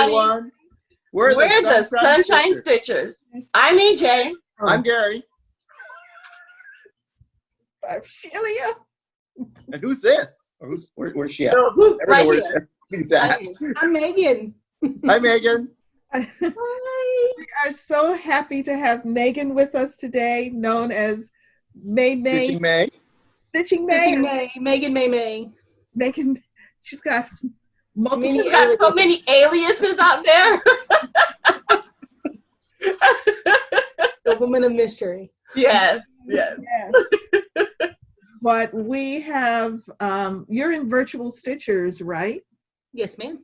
everyone. We're the Sunshine Stitchers. I'm EJ. I'm Gary. I'm Shelia. And who's this? Where's she at? No, who's right here? Who's at? I'm Meagan. Hi, Meagan. Hi. We are so happy to have Meagan with us today, known as Stitching May. Stitching May. Meagan May. Meagan, she's got multiple. She's got so many aliases out there. The woman of mystery. Yes. But we have, you're in Virtual Stitchers, right? Yes, ma'am.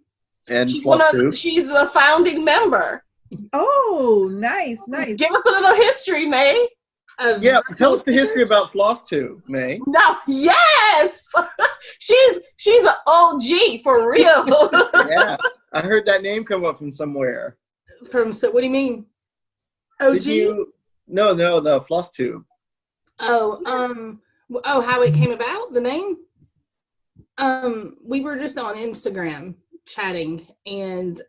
And she's a founding member. Oh, nice. Give us a little history, May. Yeah, tell us the history about Flosstube, May. No, yes. she's an OG for real. Yeah, I heard that name come up from somewhere. What do you mean? OG? No, the Flosstube. How it came about, the name? We were just on Instagram chatting, and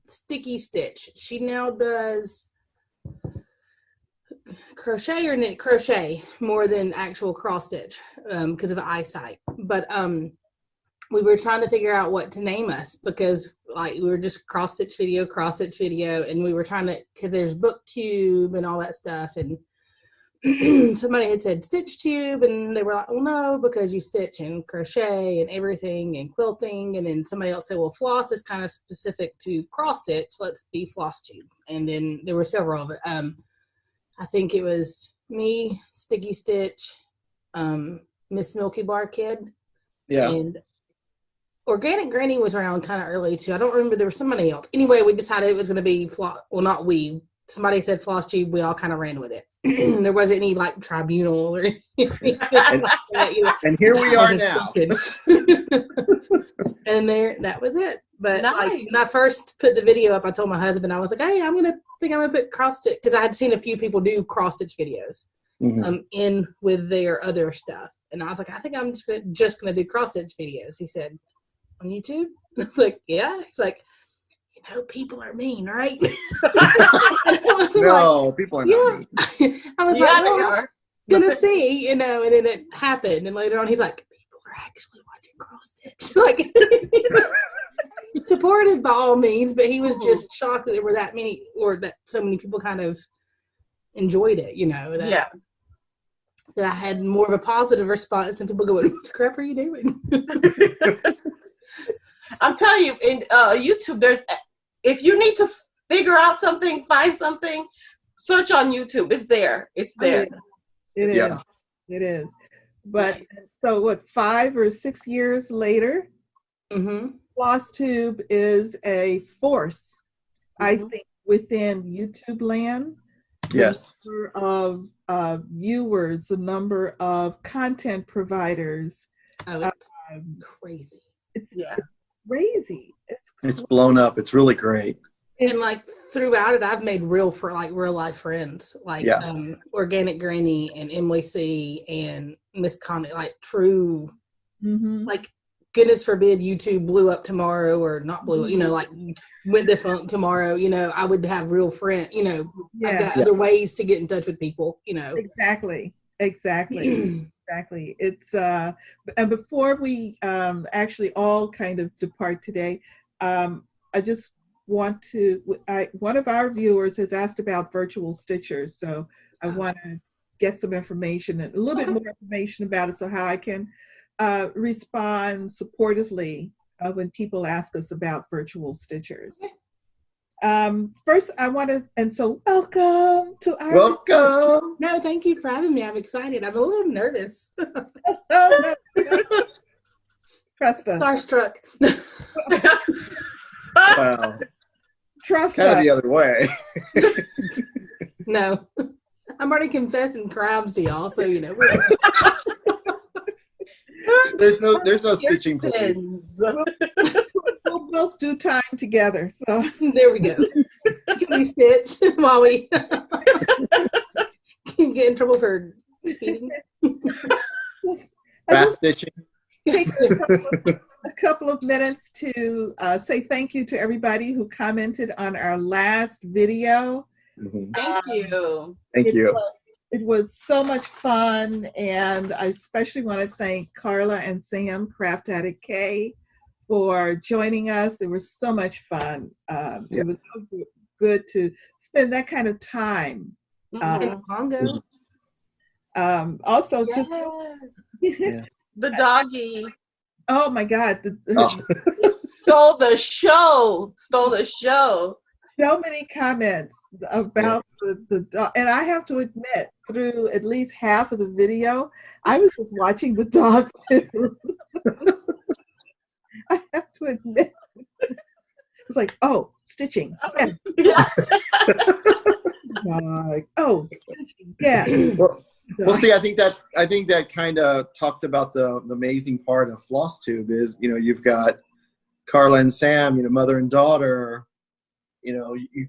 Sticky Stitch, she now does crochet or knit crochet more than actual cross stitch because of eyesight. But we were trying to figure out what to name us, because like we were just cross stitch video, and we were trying to, because there's booktube and all that stuff, and somebody had said stitch tube, and they were like, well, no, because you stitch and crochet and everything and quilting. And then somebody else said, well, floss is kind of specific to cross stitch, let's be Flosstube. And then there were several of it. I think it was me, Sticky Stitch, Miss Milky Bar Kid, and Organic Granny was around kind of early too. I don't remember, there was somebody else. Anyway, we decided it was going to be not we. Somebody said Flosstube, we all kind of ran with it. There wasn't any like tribunal or anything. And here we are now. And that was it. But nice. Like when I first put the video up, I told my husband, I was like, hey, I'm gonna put cross stitch, because I had seen a few people do cross stitch videos in with their other stuff. And I was like, I think I'm just gonna do cross stitch videos. He said, on YouTube? I was like, yeah. He's like, people are mean, right? No, people are not mean. I was like, well, I'm gonna see, and then it happened. And later on, he's like, people are actually watching cross stitch. Like, supported by all means, but he was just shocked that there were that many, or that so many people kind of enjoyed it. That I had more of a positive response than people going, what the crap are you doing? I'm telling you, in YouTube, if you need to figure out something, find something, search on YouTube. It's there. It is. But so what, 5 or 6 years later, Flosstube is a force, I think, within YouTube land. Yes. The number of viewers, the number of content providers. Oh, it's crazy. It's crazy. It's blown up. It's really great. And like throughout it, I've made real life friends, like Organic Granny and Emily C and Miss Connie, like true, like goodness forbid YouTube blew up tomorrow, or not blew up, like went defunct tomorrow, I would have real friends, I've got other ways to get in touch with people, Exactly. It's and before we actually all kind of depart today, I just want to, one of our viewers has asked about virtual stitchers, so I want to get some information, and a little bit more information about it, so how I can respond supportively when people ask us about virtual stitchers. First, I want to, and so welcome to our. Welcome. No, thank you for having me. I'm excited. I'm a little nervous. Trust us. Starstruck. Wow. Trust Kind us. of the other way. No, I'm already confessing crimes to y'all, so There's no stitching police. We'll both do time together. So there we go. Can we stitch while we can get in trouble for cheating? Fast stitching. take a couple of a couple of minutes to say thank you to everybody who commented on our last video. Thank you. Thank you. It was so much fun, and I especially want to thank Carla and Sam, Craft Addict K, for joining us. It was so much fun. It was so good to spend that kind of time. In Congo. Also, Yes. just The doggy oh my God, stole the show. so many comments about the dog, and I have to admit, through at least half of the video, I was just watching the dog too. I have to admit, it's like, oh, stitching, Yeah. oh, stitching, yeah. Well, see, I think that kind of talks about the amazing part of Flosstube is, you've got Carla and Sam, mother and daughter, you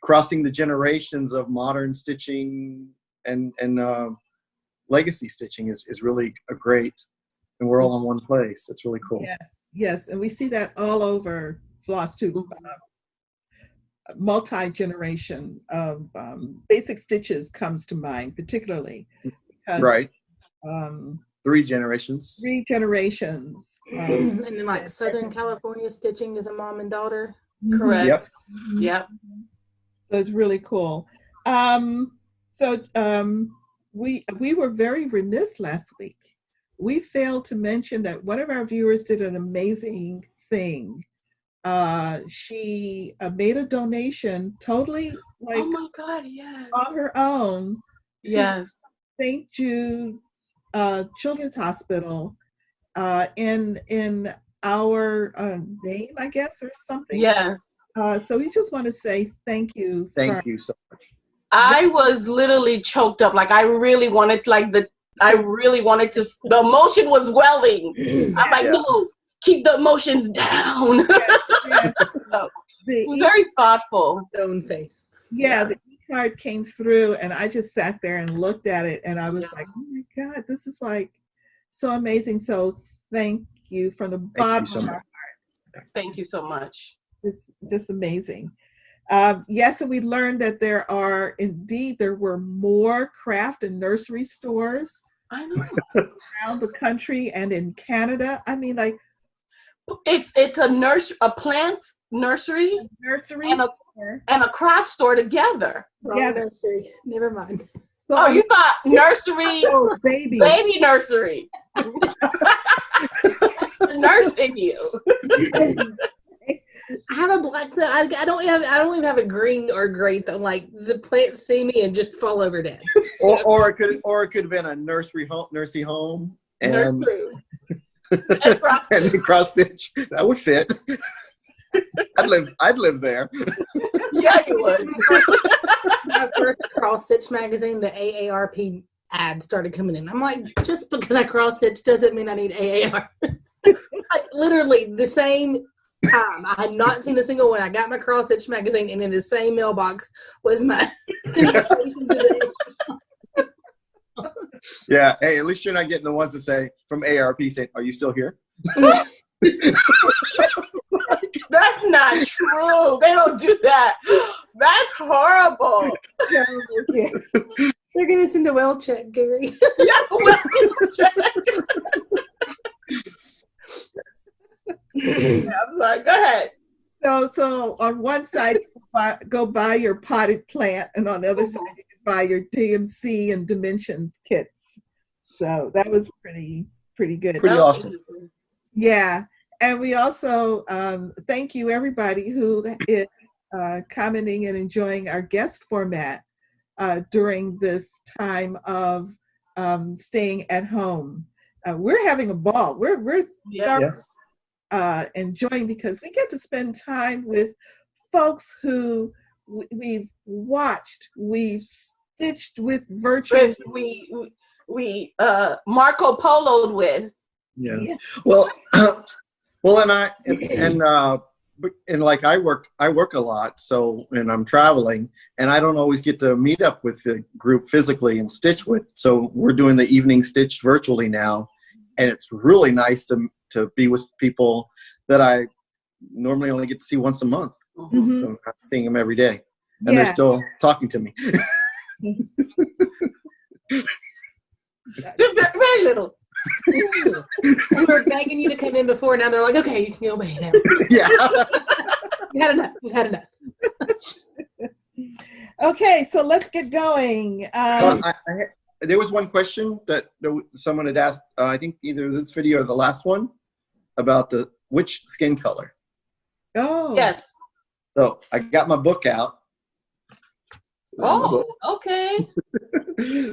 crossing the generations of modern stitching and legacy stitching is really a great, and we're all in one place. It's really cool. Yes, and we see that all over Flosstube. Multi-generation of basic stitches comes to mind, particularly because, right. 3 generations. 3 generations. And then like Southern California stitching is a mom and daughter. Correct. Yep. So it's really cool. We were very remiss last week. We failed to mention that one of our viewers did an amazing thing. She made a donation totally like, oh my God, yes, on her own. Yes. St. Jude Children's Hospital in our name, I guess, or something. Yes. So we just want to say thank you. Thank you so much. I was literally choked up. Like I really wanted, the emotion was welling. I'm like, no, keep the emotions down. So, it was very thoughtful. Stone face. Yeah, the e-card came through, and I just sat there and looked at it, and I was like, oh my God, this is like so amazing. So thank you from the bottom of our hearts. Thank you so much. It's just amazing. Yes, and we learned that there were more craft and nursery stores I know. around the country and in Canada. I mean, like, it's a plant nursery, and a craft store together. Yeah, nursery. Never mind. So, Oh, you thought nursery, oh, baby nursery. Nursing you. I have a black. I don't even have a green or gray thing. Like the plants see me and just fall over dead. Or it could have been a nursing home and and cross stitch. That would fit. I'd live there. Yeah, you would. My first cross stitch magazine, the AARP ad started coming in. I'm like, just because I cross stitch doesn't mean I need AAR. Like, literally the same time. I had not seen a single one. I got my cross stitch magazine, and in the same mailbox was my invitation to the Yeah. Hey, at least you're not getting the ones that say from AARP saying, "Are you still here?" That's not true. They don't do that. That's horrible. yeah. They're gonna send a well check, Gary. Yeah, well check. I'm sorry. Go ahead. So on one side, go buy your potted plant, and on the other side, you can buy your DMC and Dimensions kits. So that was pretty good. Pretty awesome. Yeah, and we also thank you everybody who is commenting and enjoying our guest format during this time of staying at home. We're having a ball. We're enjoying because we get to spend time with folks who we've watched, we've stitched with virtually. We Marco Polo'd with. Yeah. Well, and like I work a lot, so, and I'm traveling, and I don't always get to meet up with the group physically and stitch with. So we're doing the evening stitch virtually now, and it's really nice to to be with people that I normally only get to see once a month. Mhm. So I'm not seeing them every day, and they're still talking to me. Very little. We were begging you to come in before. Now they're like, okay, you can go away now. Yeah. We've had enough. We've had enough. Okay, so let's get going. There was one question that someone had asked, I think either this video or the last one, about which skin color. Oh. Yes. So I got my book out. Oh, okay.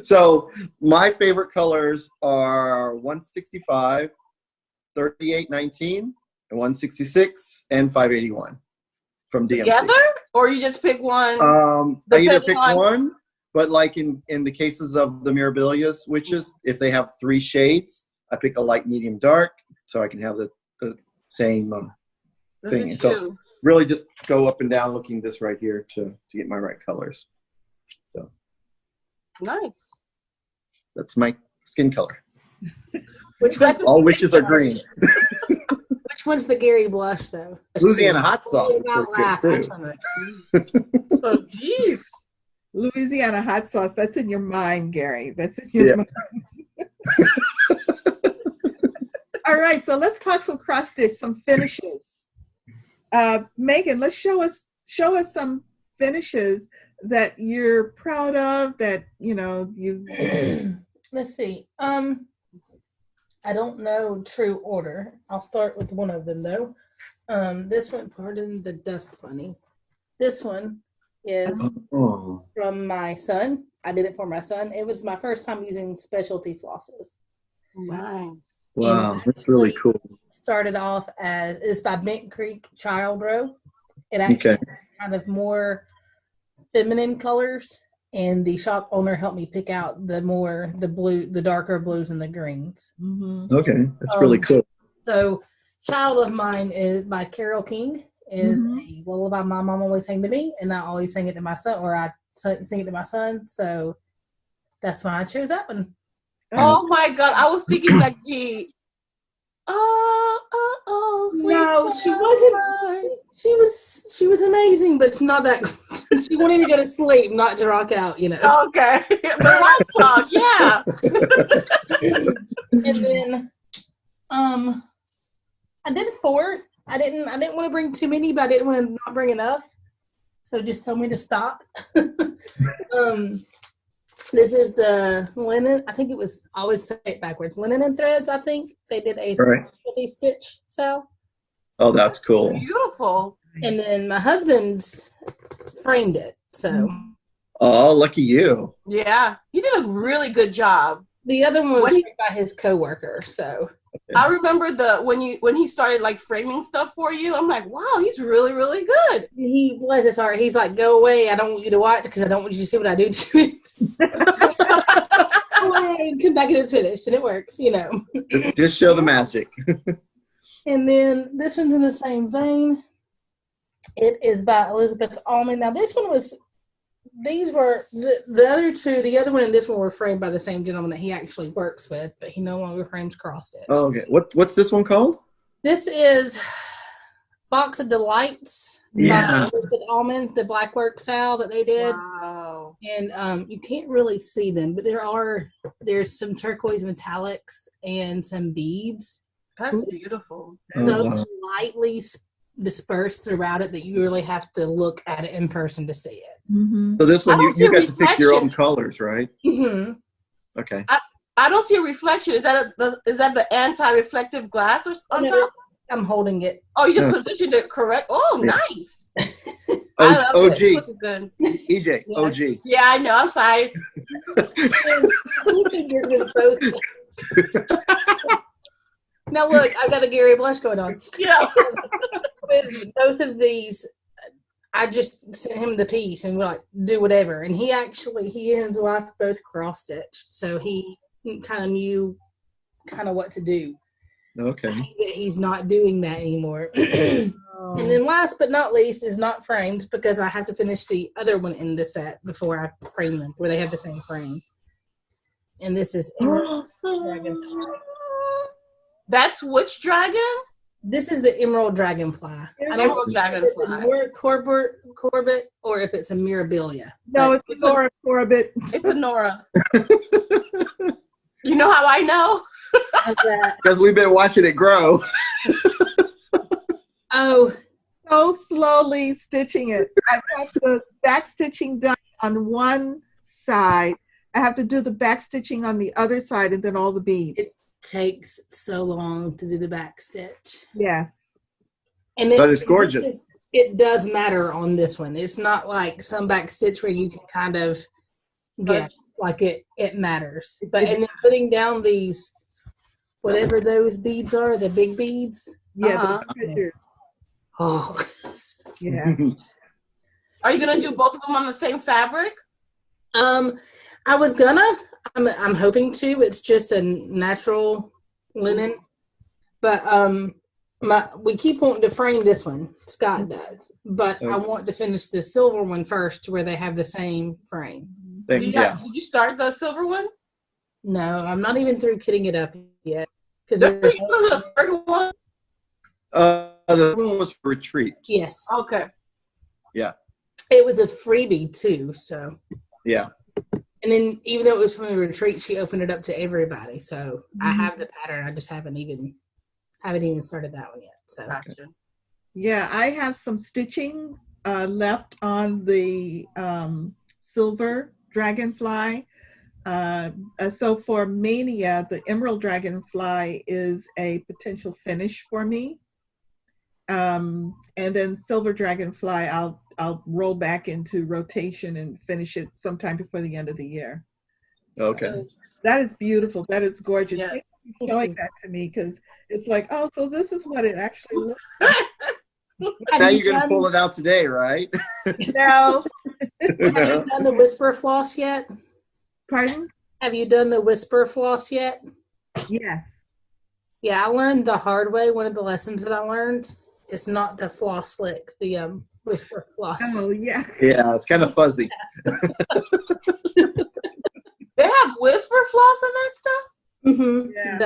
So my favorite colors are 165, 3819, and 166, and 581 from DMC. Together? Or you just pick one? I either pick on- one, but like in the cases of the Mirabilia switches, if they have 3 shades, I pick a light, medium, dark, so I can have the same thing. And so really just go up and down looking this right here to get my right colors. So nice. that's my skin color. All witches are green. Which one's the Gary blush though? Louisiana hot sauce. So geez. Louisiana hot sauce, that's in your mind, Gary. That's in your mind. All right, so let's talk some cross stitch, some finishes. Meagan, let's show us some finishes that you're proud of, that you Let's see. I don't know true order. I'll start with one of them though. This one, pardon the dust bunnies. This one is from my son. I did it for my son. It was my first time using specialty flosses. Nice. Wow, that's really cool. Started off as, it's by Bent Creek Child Row. It actually has kind of more feminine colors, and the shop owner helped me pick out the darker blues and the greens. Mm-hmm. Okay, that's really cool. So Child of Mine is by Carole King, is a lullaby my mom always sang to me, and I always sing it to my son, or I sing it to my son, so that's why I chose that one. Oh my God, I was thinking like the sweet No, she child. wasn't. She was amazing, but it's not that. She wanted me to go to sleep, not to rock out, Okay, the rock song, yeah. And then, I did 4. I didn't want to bring too many, but I didn't want to not bring enough. So just tell me to stop. This is the linen. I think it was, I always say it backwards. Linen and Threads, I think. They did a specialty stitch style. Oh, that's cool. Beautiful. And then my husband framed it. So. Oh, lucky you. Yeah, he did a really good job. The other one was framed by his coworker, so. I remember when he started like framing stuff for you. I'm like, wow, he's really, really good. He was. It's hard. He's like, go away. I don't want you to watch because I don't want you to see what I do to it. Come back and it's finished, and it works. Just show the magic. And then this one's in the same vein. It is by Elizabeth Allman. Now this one was. These were the other two. The other one and this one were framed by the same gentleman that he actually works with, but he no longer frames cross stitch. Oh, okay. What's this one called? This is Box of Delights by Elizabeth Allman, the Blackwork SAL that they did. Wow. And you can't really see them, but there's some turquoise metallics and some beads. That's beautiful. So lightly dispersed throughout it that you really have to look at it in person to see it. Mm-hmm. So this one, you got to pick your own colors, right? Mm-hmm. Okay. I don't see a reflection. Is that the anti-reflective glass or on top? I'm holding it. Oh, you just positioned it correct. Oh, nice. OG. Looking good. EJ, Yeah. OG. Yeah, I know. I'm sorry. Now look, I've got the Gary blush going on. Yeah. With both of these, I just sent him the piece and we're like, do whatever. And he and his wife both cross stitched, so he kind of knew what to do. Okay. He's not doing that anymore. And then last but not least is not framed because I have to finish the other one in the set before I frame them, where they have the same frame. And this is Dragon. That's which dragon? This is the emerald dragonfly. I don't know Emerald dragonfly. if it's a Nora Corbett or if it's a Mirabilia. No, it's Nora Corbett. It's a Nora. You know how I know? Because we've been watching it grow. Oh. So slowly stitching it. I've got the back stitching done on one side. I have to do the back stitching on the other side and then all the beads. It takes so long to do the back stitch. Yes. And But it's gorgeous. It does matter on this one. It's not like some back stitch where you can kind of guess. Like it matters. But and then putting down these, whatever those beads are, the big beads. Yeah. Oh. Yeah. Are you gonna do both of them on the same fabric? I was gonna. I'm hoping to. It's just a natural linen, but we keep wanting to frame this one. Scott does, but I want to finish the silver one first, where they have the same frame. Did you start the silver one? No, I'm not even through kitting it up yet. Because the third one. The one was for retreat. Yes. Okay. Yeah. It was a freebie too, so. Yeah. And then, even though it was from a retreat, she opened it up to everybody. So I have the pattern. I just haven't even started that one yet. So. Gotcha. Yeah, I have some stitching left on the silver dragonfly. So for Mania, the emerald dragonfly is a potential finish for me. And then silver dragonfly, I'll roll back into rotation and finish it sometime before the end of the year. Okay. That is beautiful. That is gorgeous. Yes. Thank you for showing that to me, because it's like, oh, so this is what it actually looks like. Now you're going to pull it out today, right? No. Have you done the whisper floss yet? Pardon? Have you done the whisper floss yet? Yes. Yeah, I learned the hard way. One of the lessons that I learned is not to floss slick the whisper floss. Oh, yeah. Yeah, it's kind of fuzzy. They have whisper floss in that stuff? Mm-hmm. Yeah.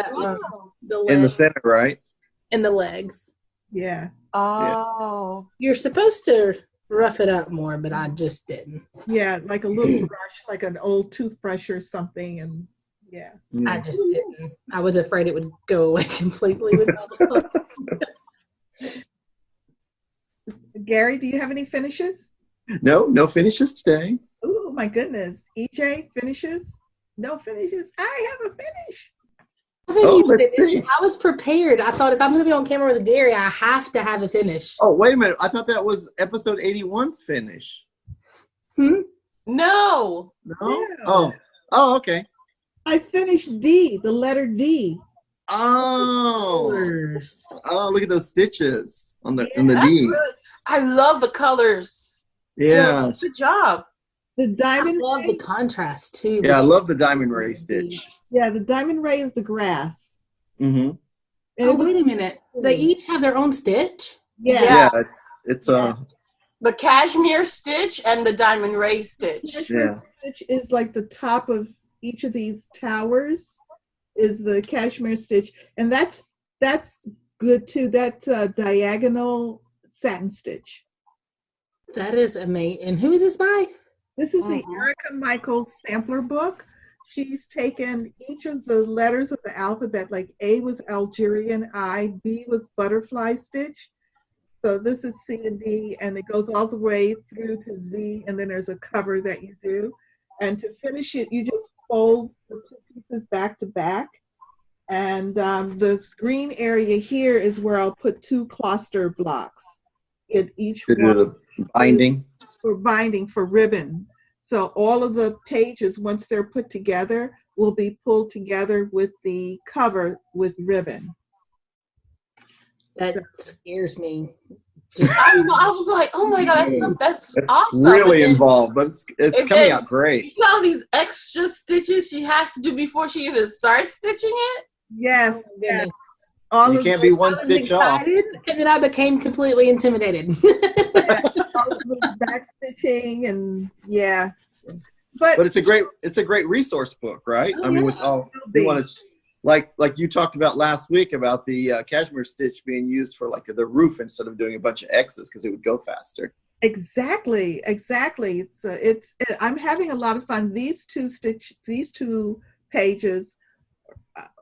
The In the center, right? And the legs. Yeah. Oh. You're supposed to rough it up more, but I just didn't. Yeah, like a little brush, like an old toothbrush or something, and yeah. I just didn't. I was afraid it would go away completely without Gary, do you have any finishes? No finishes today. Oh my goodness. EJ, finishes? No finishes? I have a finish. Let's see. I was prepared. I thought if I'm going to be on camera with Gary, I have to have a finish. Oh, wait a minute. I thought that was episode 81's finish. No. No? Yeah. Oh, okay. I finished D, the letter D. Oh, look at those stitches on the D. Really, I love the colors. Yes. Good job. The diamond I love ray. the contrast too. Yeah, I love the diamond ray stitch. Yeah, the diamond ray is the grass. Mm-hmm. Oh, wait a minute. They each have their own stitch? Yeah. Yeah, it's The cashmere stitch and the diamond ray stitch. yeah. Stitch is like the top of each of these towers is the cashmere stitch, and that's good too. That's a diagonal satin stitch. That is amazing. And who is this by? This is the Erica Michaels sampler book. She's taken each of the letters of the alphabet, like A was Algerian, B was butterfly stitch. So this is C and D, and it goes all the way through to Z, and then there's a cover that you do. And to finish it, you just fold the two pieces back to back. And the green area here is where I'll put 2 cluster blocks in each To do the binding. for binding for ribbon. So all of the pages, once they're put together, will be pulled together with the cover with ribbon. That scares me. I was like, oh my God, that's awesome. Really And then- involved, but it's and coming then out great. You see all these extra stitches she has to do before she even starts stitching it? Yes, Oh, yes. goodness. All You of can't the, be one I was stitch off. excited, and then I became completely intimidated. all of the back stitching and yeah. But But it's a great resource book, right? Oh, I mean, yeah. with all you want to like you talked about last week about the cashmere stitch being used for like the roof instead of doing a bunch of X's because it would go faster. Exactly. So I'm having a lot of fun. These two pages,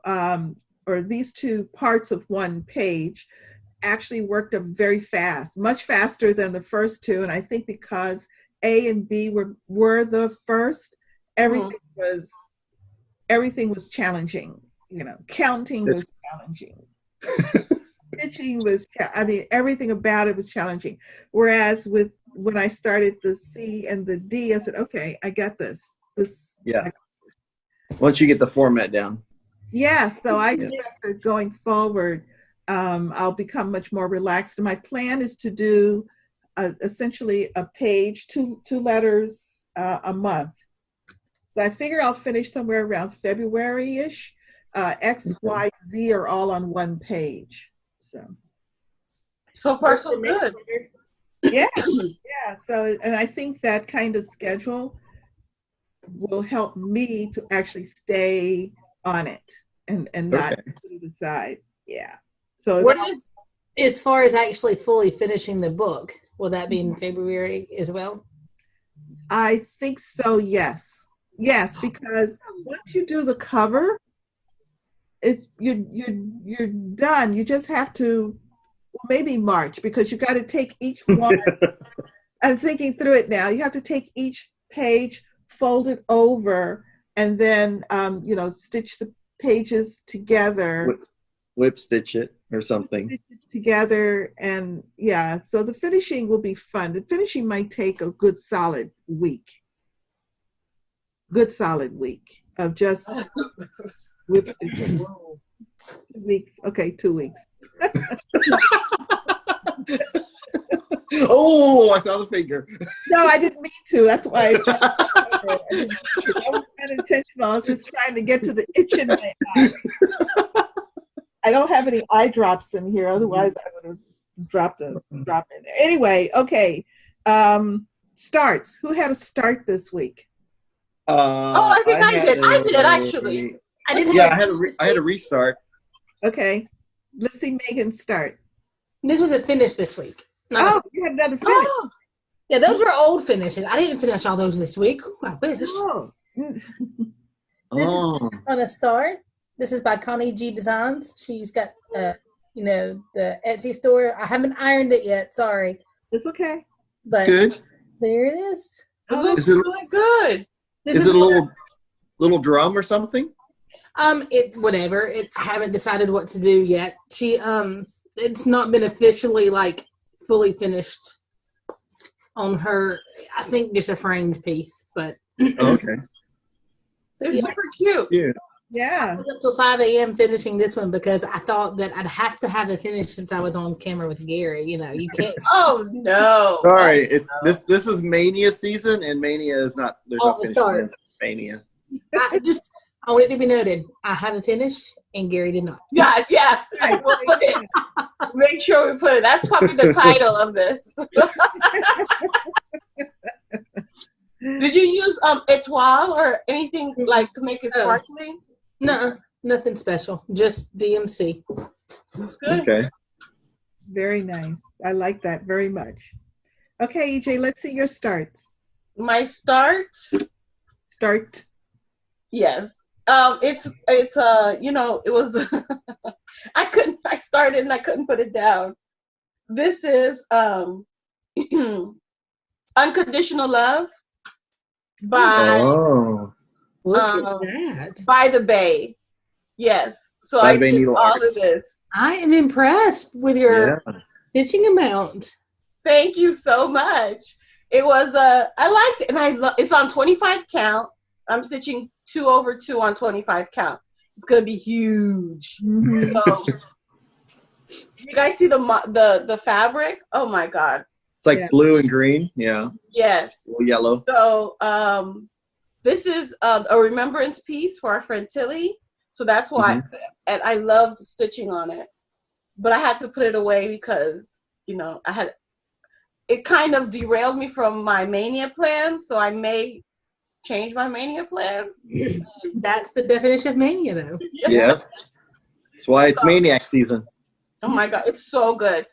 or these two parts of one page, actually worked up very fast, much faster than the first two. And I think because A and B were the first, everything was challenging. Counting was challenging. Stitching was, everything about it was challenging. Whereas when I started the C and the D, I said, okay, I got this. Yeah. Once you get the format down. Yeah, so I expect that going forward, I'll become much more relaxed. And my plan is to do essentially a page, two letters a month. So I figure I'll finish somewhere around February-ish. X, Y, Z are all on one page. So far, so good. Yeah. So, and I think that kind of schedule will help me to actually stay on it and not put it aside. Yeah. So what is, as far as actually fully finishing the book, will that be in February as well? I think so. Yes, because once you do the cover, you're done. You just have to, maybe March, because you got to take each one. I'm thinking through it now. You have to take each page, fold it over, and then stitch the pages together. Whip stitch it or something. Stitch it together, and so the finishing will be fun. The finishing might take a good solid week. Of just whip stitching. 2 weeks. Okay, 2 weeks. Oh, I saw the finger. No, I didn't mean to. That's why I was unintentional. I was just trying to get to the itch in my eye. I don't have any eye drops in here. Otherwise, I would have dropped a drop in there. Anyway, okay. Starts. Who had a start this week? I think I did. I did actually. I had a restart. Okay. Let's see Meagan start. This was a finish this week. You had another finish. Oh. Yeah, those were old finishes. I didn't finish all those this week. Ooh, I wish. This is on a start. This is by Connie G Designs. She's got the Etsy store. I haven't ironed it yet. Sorry. It's okay. But good. There it is. It looks really good. Is it a little drum or something? I haven't decided what to do yet. She it's not been officially fully finished on her. I think just a framed piece, but okay. They're super cute. Yeah. I was up till 5 a.m. finishing this one because I thought that I'd have to have it finished since I was on camera with Gary. You can't. Oh no! Sorry, this is Mania season, and Mania is not. There's no start. Mania. I want it to be noted. I haven't finished, and Gary did not. Yeah. We'll put it. Make sure we put it. That's probably the title of this. Did you use étoile or anything to make it sparkly? No, nothing special. Just DMC. That's good. Okay. Very nice. I like that very much. Okay, EJ, let's see your starts. My start. Yes. It was I started and I couldn't put it down. This is Unconditional Love by by the Bay. Yes. So I did all of this. I am impressed with your stitching amount. Thank you so much. It was I liked it, and it's on 25 count. I'm stitching 2 over 2 on 25 count. It's gonna be huge. Mm-hmm. So, you guys see the fabric? Oh my god! It's like blue and green. Yeah. Yes. Yellow. So this is a remembrance piece for our friend Tilly. So that's why, and I loved stitching on it, but I had to put it away because it kind of derailed me from my Mania plans. So I may change my mania plans. That's the definition of mania, though. Yeah. That's why it's maniac season. Oh my God, it's so good.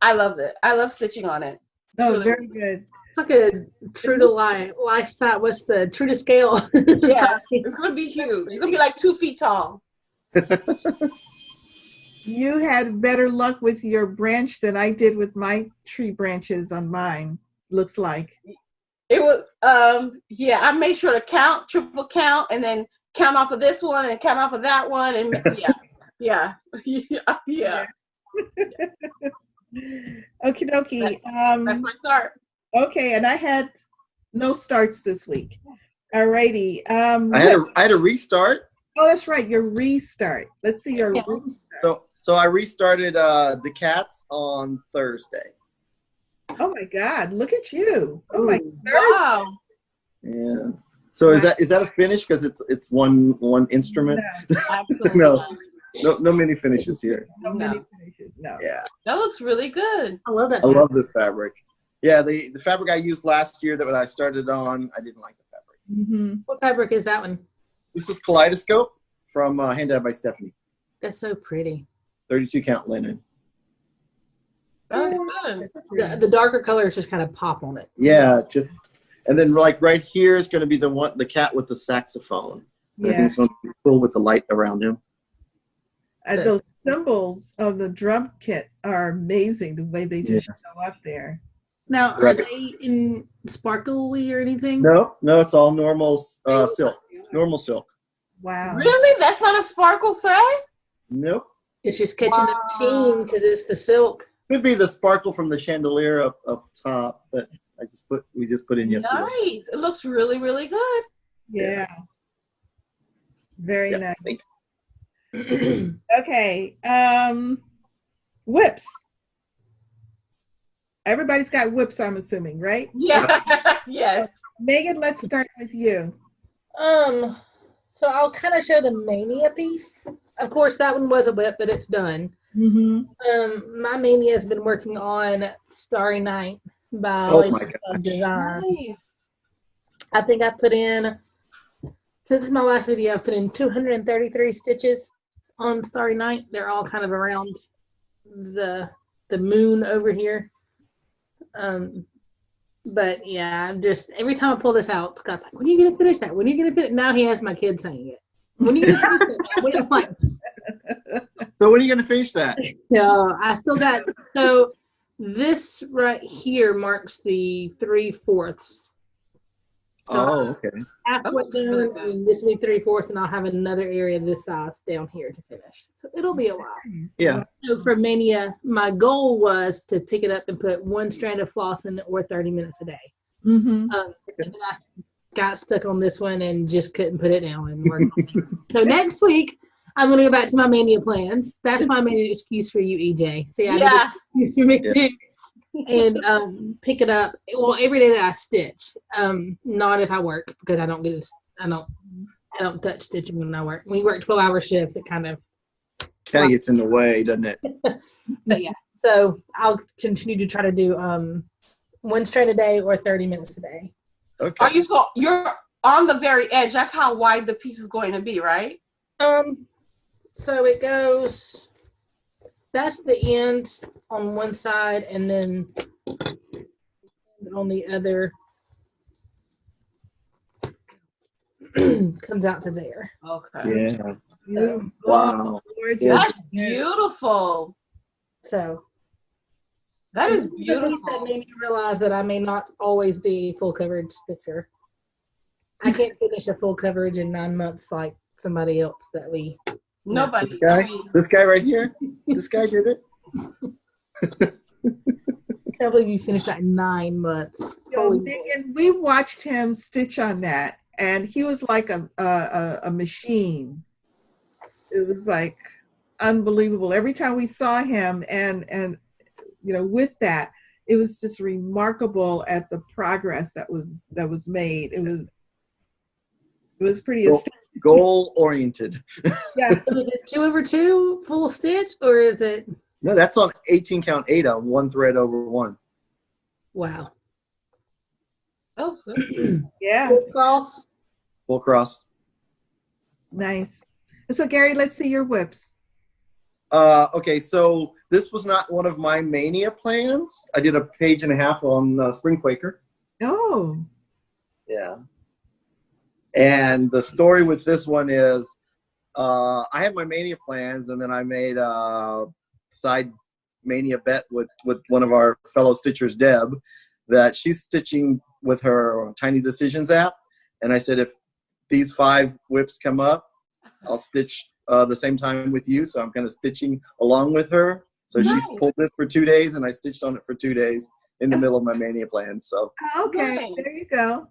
I love it. I love stitching on it. Oh, really very good. It's like a true to life size. What's the true to scale? Yes, it's gonna be huge. It's gonna be like 2 feet tall. You had better luck with your branch than I did with my tree branches on mine, looks like. It was, yeah, I made sure to count, triple count, and then count off of this one and count off of that one. And yeah. Okie dokie. That's my start. Okay, and I had no starts this week. Alrighty. I had a restart. Oh, that's right, your restart. Let's see your restart. So I restarted the cats on Thursday. Oh my God, look at you. Oh my God. Wow. Yeah. So is that a finish because it's one instrument? No, Absolutely. No mini finishes here. no many finishes. No. Yeah. That looks really good. I love that. I love this fabric. Yeah, the fabric I used last year that I started on, I didn't like the fabric. Mm-hmm. What fabric is that one? This is Kaleidoscope from Hand Dyed by Stephanie. That's so pretty. 32 count linen. That's good. The darker colors just kind of pop on it. Yeah, and then like right here is going to be the cat with the saxophone. I think it's going to be cool with the light around him. Those symbols of the drum kit are amazing, the way they just show up there. Now, are they in sparkly or anything? No, it's all normal silk. Normal silk. Wow. Really? That's not a sparkle thread? Nope. It's just catching the sheen because it's the silk. Could be the sparkle from the chandelier up top that we just put in yesterday. Nice. It looks really, really good. Yeah. Very nice. Thank you. Okay. Whips. Everybody's got whips, I'm assuming, right? Yeah. Yes. Megan, let's start with you. So I'll kind of show the mania piece. Of course, that one was a whip, but it's done. Mm-hmm. My mania has been working on Starry Night by Design. Nice. I think I put in, since my last video, I put in 233 stitches on Starry Night. They're all kind of around the moon over here. But yeah, I'm just, every time I pull this out, Scott's like, when are you going to finish that? When are you going to finish? Now he has my kid saying it. When are you going to finish that? I'm like, so when are you going to finish that? no, I still got, so this right here marks the 3/4. So okay. halfway done, and this will be 3/4, and I'll have another area this size down here to finish. So it'll be a while. Yeah. So for Mania, my goal was to pick it up and put one strand of floss in it or 30 minutes a day. Mm-hmm. And then I got stuck on this one and just couldn't put it down and work on it. So next week, I'm going to go back to my Mania plans. That's my Mania excuse for you, EJ. See, I did an excuse for me too. And pick it up. Well, every day that I stitch, not if I work, because I don't touch stitching when I work. When you work 12-hour shifts, it kind of gets in the way, doesn't it? But yeah, so I'll continue to try to do one strand a day or 30 minutes a day. Okay. You're on the very edge. That's how wide the piece is going to be, right? So it goes. That's the end on one side, and then on the other comes out to there. Okay. Yeah. So, Wow. That's beautiful. So That is that beautiful. made me realize that I may not always be a full coverage stitcher. I can't finish a full coverage in 9 months like somebody else that we. Nobody. This guy right here. This guy did it. I can't believe you finished that in 9 months. Meagan, we watched him stitch on that, and he was like a machine. It was like unbelievable. Every time we saw him, and with that, it was just remarkable at the progress that was made. It was pretty goal oriented. Yeah. So is it 2/2 full stitch, or is it? No, that's on 18 count 8 on one thread over one. Wow. Oh, good. Yeah. Cross. Full cross. Nice. So Gary, let's see your whips. Okay, so this was not one of my mania plans. I did a page and a half on Spring Quaker. Oh. Yeah. And the story with this one is I had my mania plans, and then I made a side mania bet with one of our fellow stitchers, Deb, that she's stitching with her Tiny Decisions app. And I said, if these 5 whips come up, I'll stitch the same time with you. So I'm kind of stitching along with her. So Nice. she's pulled this for 2 days, and I stitched on it for 2 days in the middle of my mania plans. So, Okay. Nice. There you go.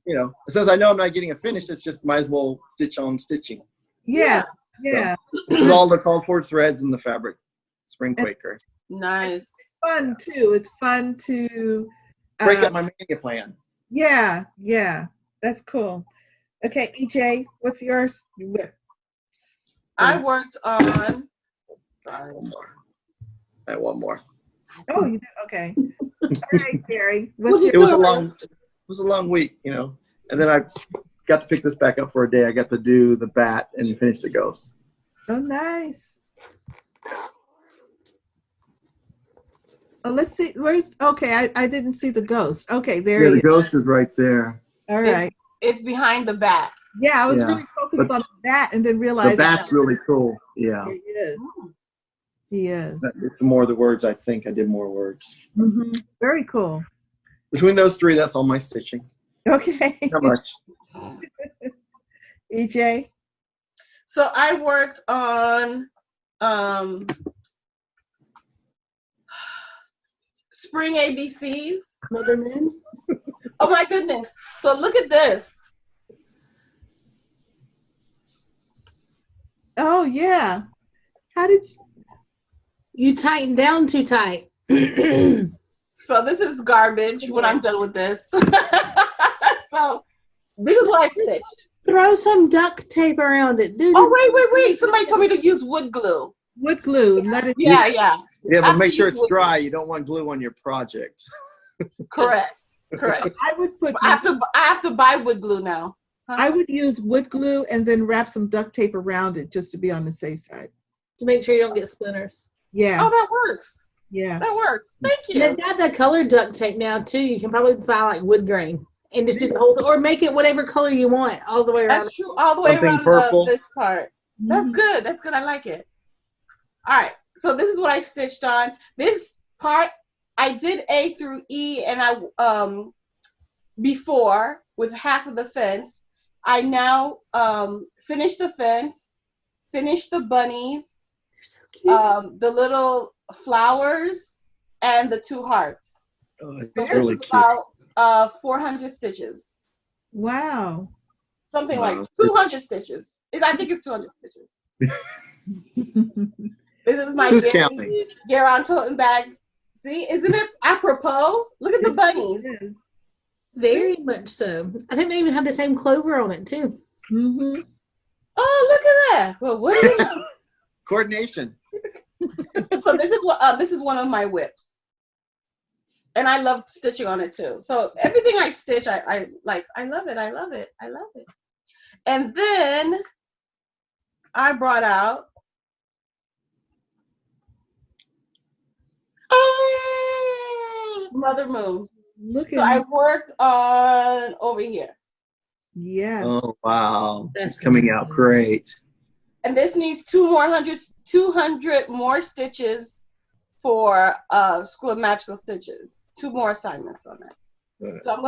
you know, since I know I'm not getting it finished, it's just might as well stitch on stitching. Yeah. Yeah. This is all the called for threads in the fabric, Spring Quaker. Nice. Fun too. It's fun to Break up my mania plan. Yeah, yeah. That's cool. Okay, EJ, what's yours? I worked on. Sorry. One more. I have one more. Oh, you do? Okay. All right, Gary. What's It was a long week, you know. And then I got to pick this back up for a day. I got to do the bat and finish the ghost. Oh, nice. Oh, let's see. Where's okay? I didn't see the ghost. Okay, there Yeah, he the is. ghost is right there. All right. It's behind the bat. Yeah, I was Yeah. really focused on that and then The realized bat's really cool. Yeah. he is. He is. It's more the words, I think. I did more words. Mm-hmm. Very cool. Between those 3, that's all my stitching. Okay. Not much. EJ. So I worked on spring ABCs. Mother Moon. Oh my goodness. So look at this. Oh, yeah. How did You tighten down too tight. So this is garbage when I'm done with this. So this is what I stitched. Throw some duct tape around it. Do Oh, wait. Somebody told me to use wood glue. wood glue? Let it. Yeah. Yeah, but After make sure you it's would- dry. You don't want glue on your project. Correct. I would put. I have to buy wood glue now. I would use wood glue and then wrap some duct tape around it just to be on the safe side. to make sure you don't get splinters. Yeah. Oh, that works. Yeah. That works. Thank And you. they've got the colored duct tape now too. You can probably buy like wood grain and just do the whole thing, or make it whatever color you want all the way around. That's true. All the way Something around purple. this part. That's good. That's good. I like it. All right. So this is what I stitched on. This part, I did A through E, and I before with half of the fence. I now finished the fence, finished the bunnies, They're so cute. the little flowers, and the 2 hearts. Oh, it's So this really is cute. about 400 stitches. Wow. Something Wow. like 200 stitches. I think it's 200 stitches. This is my Who's counting? Garon toting bag. See, isn't it apropos? Look at the bunnies. Very much so. I think they even have the same clover on it too. Mm-hmm. Oh, look at that. Well, what do you know? Coordination. So this is one of my whips. And I love stitching on it too. So everything I stitch, I like. I love it. I love it. I love it. And then I brought out Mother Moon. Look So at I worked on over here. yeah. Oh, wow. That's It's coming out great. And this needs 200 more stitches for School of Magical Stitches. 2 more assignments on that. Good. So I'm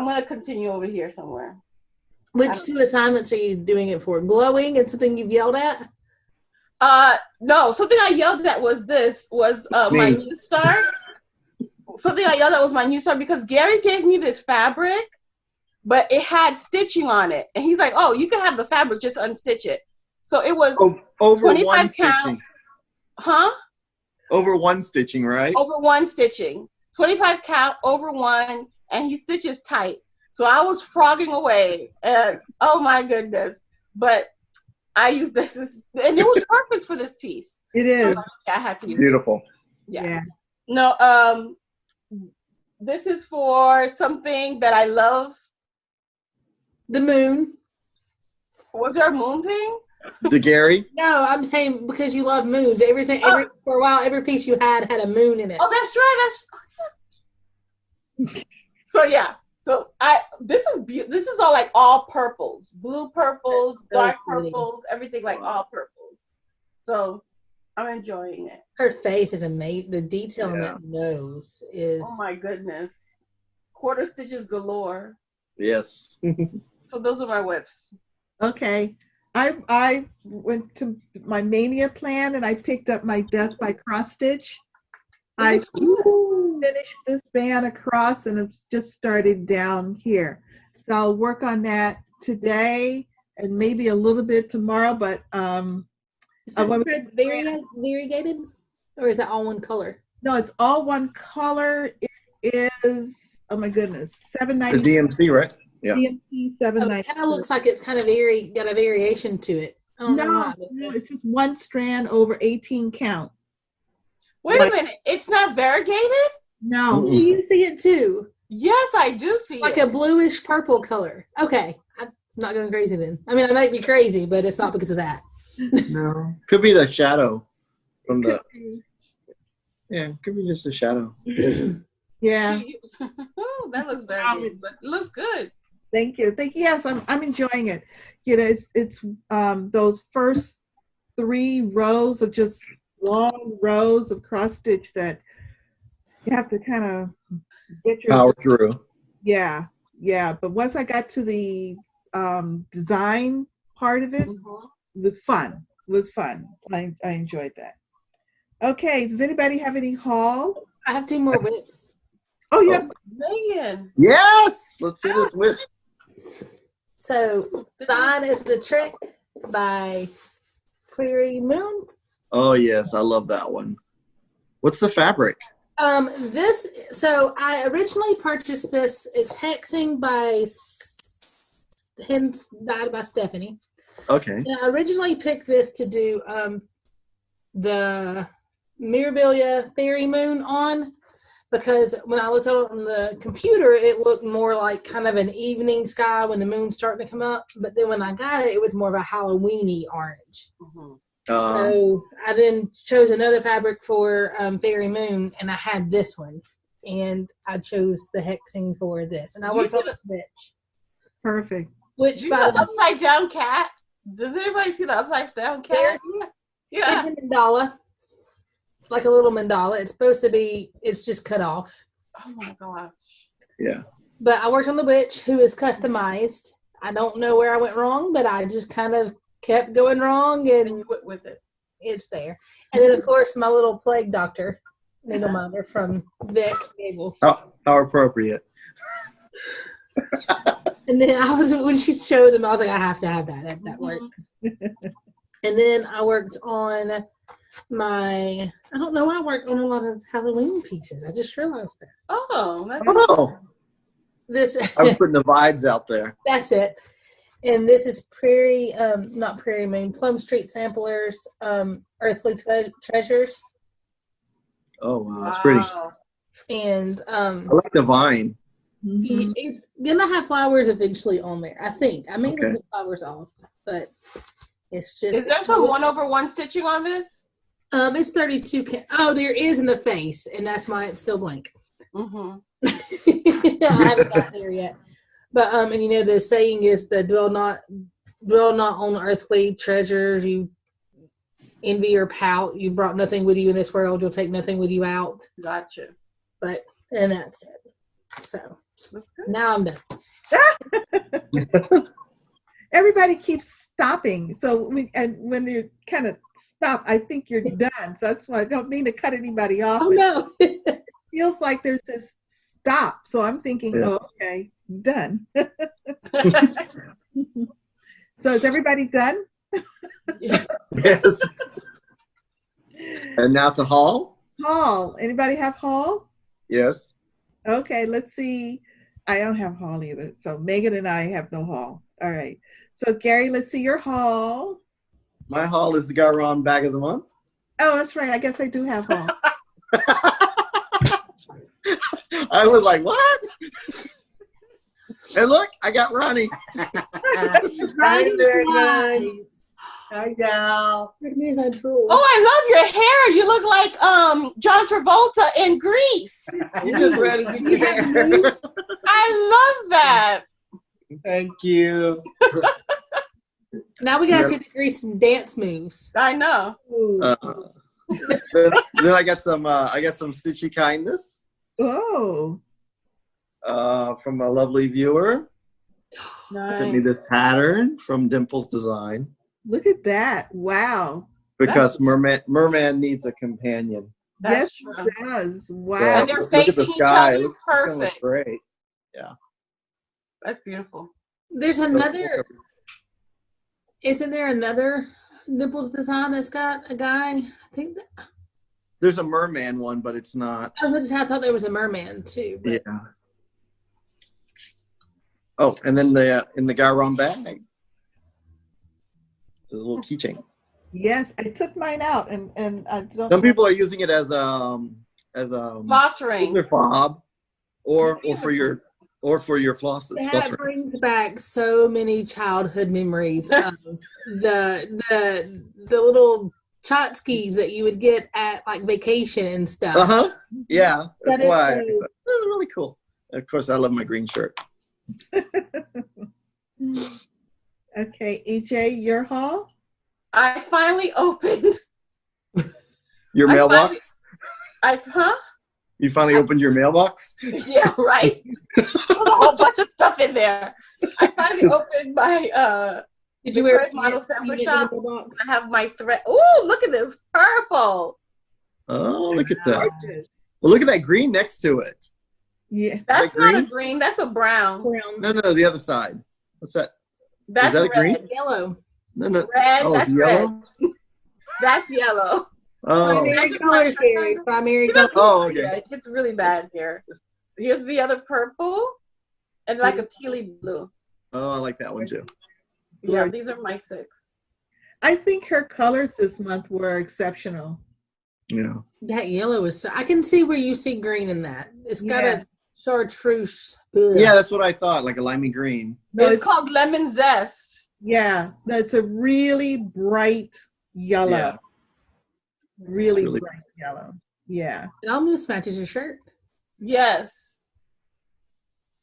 gonna continue over here somewhere. Which 2 assignments are you doing it for? Glowing and something you've yelled at? No, something I yelled at was my Me. new start. Something I yelled at was my new start because Gary gave me this fabric, but it had stitching on it. And he's like, oh, you can have the fabric, just unstitch it. So it was Over 25 one count. stitching. Huh? Over one stitching, right? Over 1 stitching. 25 count over 1, and he stitches tight. So I was frogging away, and oh my goodness. But I used this, and it was perfect for this piece. It is. So I had to use it. Beautiful. Yeah. Yeah. No, This is for something that I love. The moon. Was there a moon thing? The Gary? No, I'm saying because you love moons. Everything, for a while, every piece you had a moon in it. Oh, that's right. So yeah. So this is all like all purples, blue purples, dark purples, everything like all purples. So I'm enjoying it. Her face is amazing. The detail on that nose is. Oh my goodness. Quarter stitches galore. Yes. So those are my whips. Okay. I went to my Mania plan and I picked up my Death by Cross Stitch. I finished this band across and it's just started down here. So I'll work on that today and maybe a little bit tomorrow, but is that variegated or is it all one color? No, it's all one color. It is, oh my goodness, $7.90. The DMC, right? Yeah. DMC $7.90. It kind of looks like it's kind of got a variation to it. No, it's just one strand over 18 count. Wait a minute, it's not variegated? No. Do you see it too? Yes, I do see like it. Like a bluish purple color. Okay. I'm not going crazy then. I mean, I might be crazy, but it's not because of that. No. Could be the shadow from the. Yeah, could be just a shadow. Yeah. Oh, that looks very good, but it looks good. Thank you. Yes, I'm enjoying it. You know, it's those first 3 rows of just long rows of cross stitch that you have to kind of get your power through. Yeah. But once I got to the design part of it, it was fun. I enjoyed that. Okay, does anybody have any haul? I have 2 more whips. Oh, yeah. Megan. Yes! Let's see this whip. So, Sign is the Trick by Prairie Moon. Oh, yes. I love that one. What's the fabric? So I originally purchased this. It's hexing by Hens Dyed by Stephanie. Okay. And I originally picked this to do the Mirabilia Fairy Moon on because when I looked on the computer, it looked more like kind of an evening sky when the moon's starting to come up. But then when I got it, it was more of a Halloween-y orange. So I then chose another fabric for Fairy Moon, and I had this one, and I chose the hexing for this, and I worked on the witch. Perfect. Which do you see the upside down cat? Does anybody see the upside down cat? Yeah. It's a mandala, like a little mandala. It's supposed to be. It's just cut off. Oh my gosh. Yeah. But I worked on the witch, who is customized. I don't know where I went wrong, but I just kind of kept going wrong and you went with it. It's there. And then of course my little plague doctor, Needle Mother from Vic Gable. How appropriate. And then when she showed them, I was like, I have to have that. That works. And then I worked on I don't know, I worked on a lot of Halloween pieces. I just realized that. Oh, that's this I was putting the vibes out there. That's it. And this is not Prairie Moon, Plum Street Samplers, Earthly Treasures. Oh, wow, that's pretty. And I like the vine. It's gonna have flowers eventually on there, I think. I may leave the flowers off, but it's just. Is there some 1/1 stitching on this? It's 32. Oh, there is in the face, and that's why it's still blank. I haven't got there yet. But and you know the saying is the dwell not on earthly treasures. You envy or pout. You brought nothing with you in this world. You'll take nothing with you out. Gotcha. And that's it. So now I'm done. Everybody keeps stopping. So when you kind of stop, I think you're done. So that's why I don't mean to cut anybody off. Oh no. It feels like there's this stop. So I'm thinking, okay, done. So is everybody done? Yes. And now to haul. Haul. Anybody have haul? Yes. Okay, let's see. I don't have haul either. So Megan and I have no haul. All right. So Gary, let's see your haul. My haul is the Garon Bag of the Month. Oh, that's right. I guess I do have haul. I was like, what? And look, I got Ronnie. Right. Hi, gal. Oh, I love your hair. You look like John Travolta in Grease. You just ready to You get have there. moves? I love that. Thank you. Now we gotta see the Grease dance moves. I know. Then I got some stitchy kindness Oh, from a lovely viewer. Sent me this pattern from Dimples Design look at that. Wow. because merman needs a companion. That's yes, true. it does. Wow. And they're Look at the facing each sky. other. It looks gonna look Perfect. great. That's beautiful. There's another. Isn't there another Nipples design that's got a guy? I think that. There's a merman one, but it's not. I thought there was a merman too. But. Yeah. Oh, and then in the Garon bag, the little keychain. Yes, I took mine out, and I don't. Some people are using it as a Floss ring. their fob, or for your flosses. That Floss ring. brings back so many childhood memories of the little tchotchkes that you would get at like vacation and stuff. Yeah, That that's is why. so- It's really cool. Of course, I love my green shirt. Okay, EJ, your haul. I finally opened. Your I mailbox. Huh? You finally opened your mailbox. Yeah, right. There's a whole bunch of stuff in there. I finally opened my Did you the wear Thread Model Sampler Shop. box? I have my thread. Ooh, look at this purple. Oh, look at that. Gorgeous. Well, look at that green next to it. Yeah. That's that not a green? green. That's a brown. Brown. No, the other side. What's that? That's Is that a red. green? Yellow. No. Red. Oh, That's it's red. yellow. That's yellow. Oh, Primary That's colors, my shirt Gary. color. Primary You colors. know, Oh, okay. yeah, it's really bad here. Here's the other purple, and like a tealy blue. oh, I like that one too. Yeah, Gorgeous. these are my 6. I think her colors this month were exceptional. Yeah. That yellow is so. I can see where you see green in that. It's got Yeah. a chartreuse. Ugh. Yeah, that's what I thought. Like a limey green. No, It's called lemon zest. yeah, that's a really bright yellow. Yeah. Really, It's really- bright yellow. Yeah. It almost matches your shirt. Yes.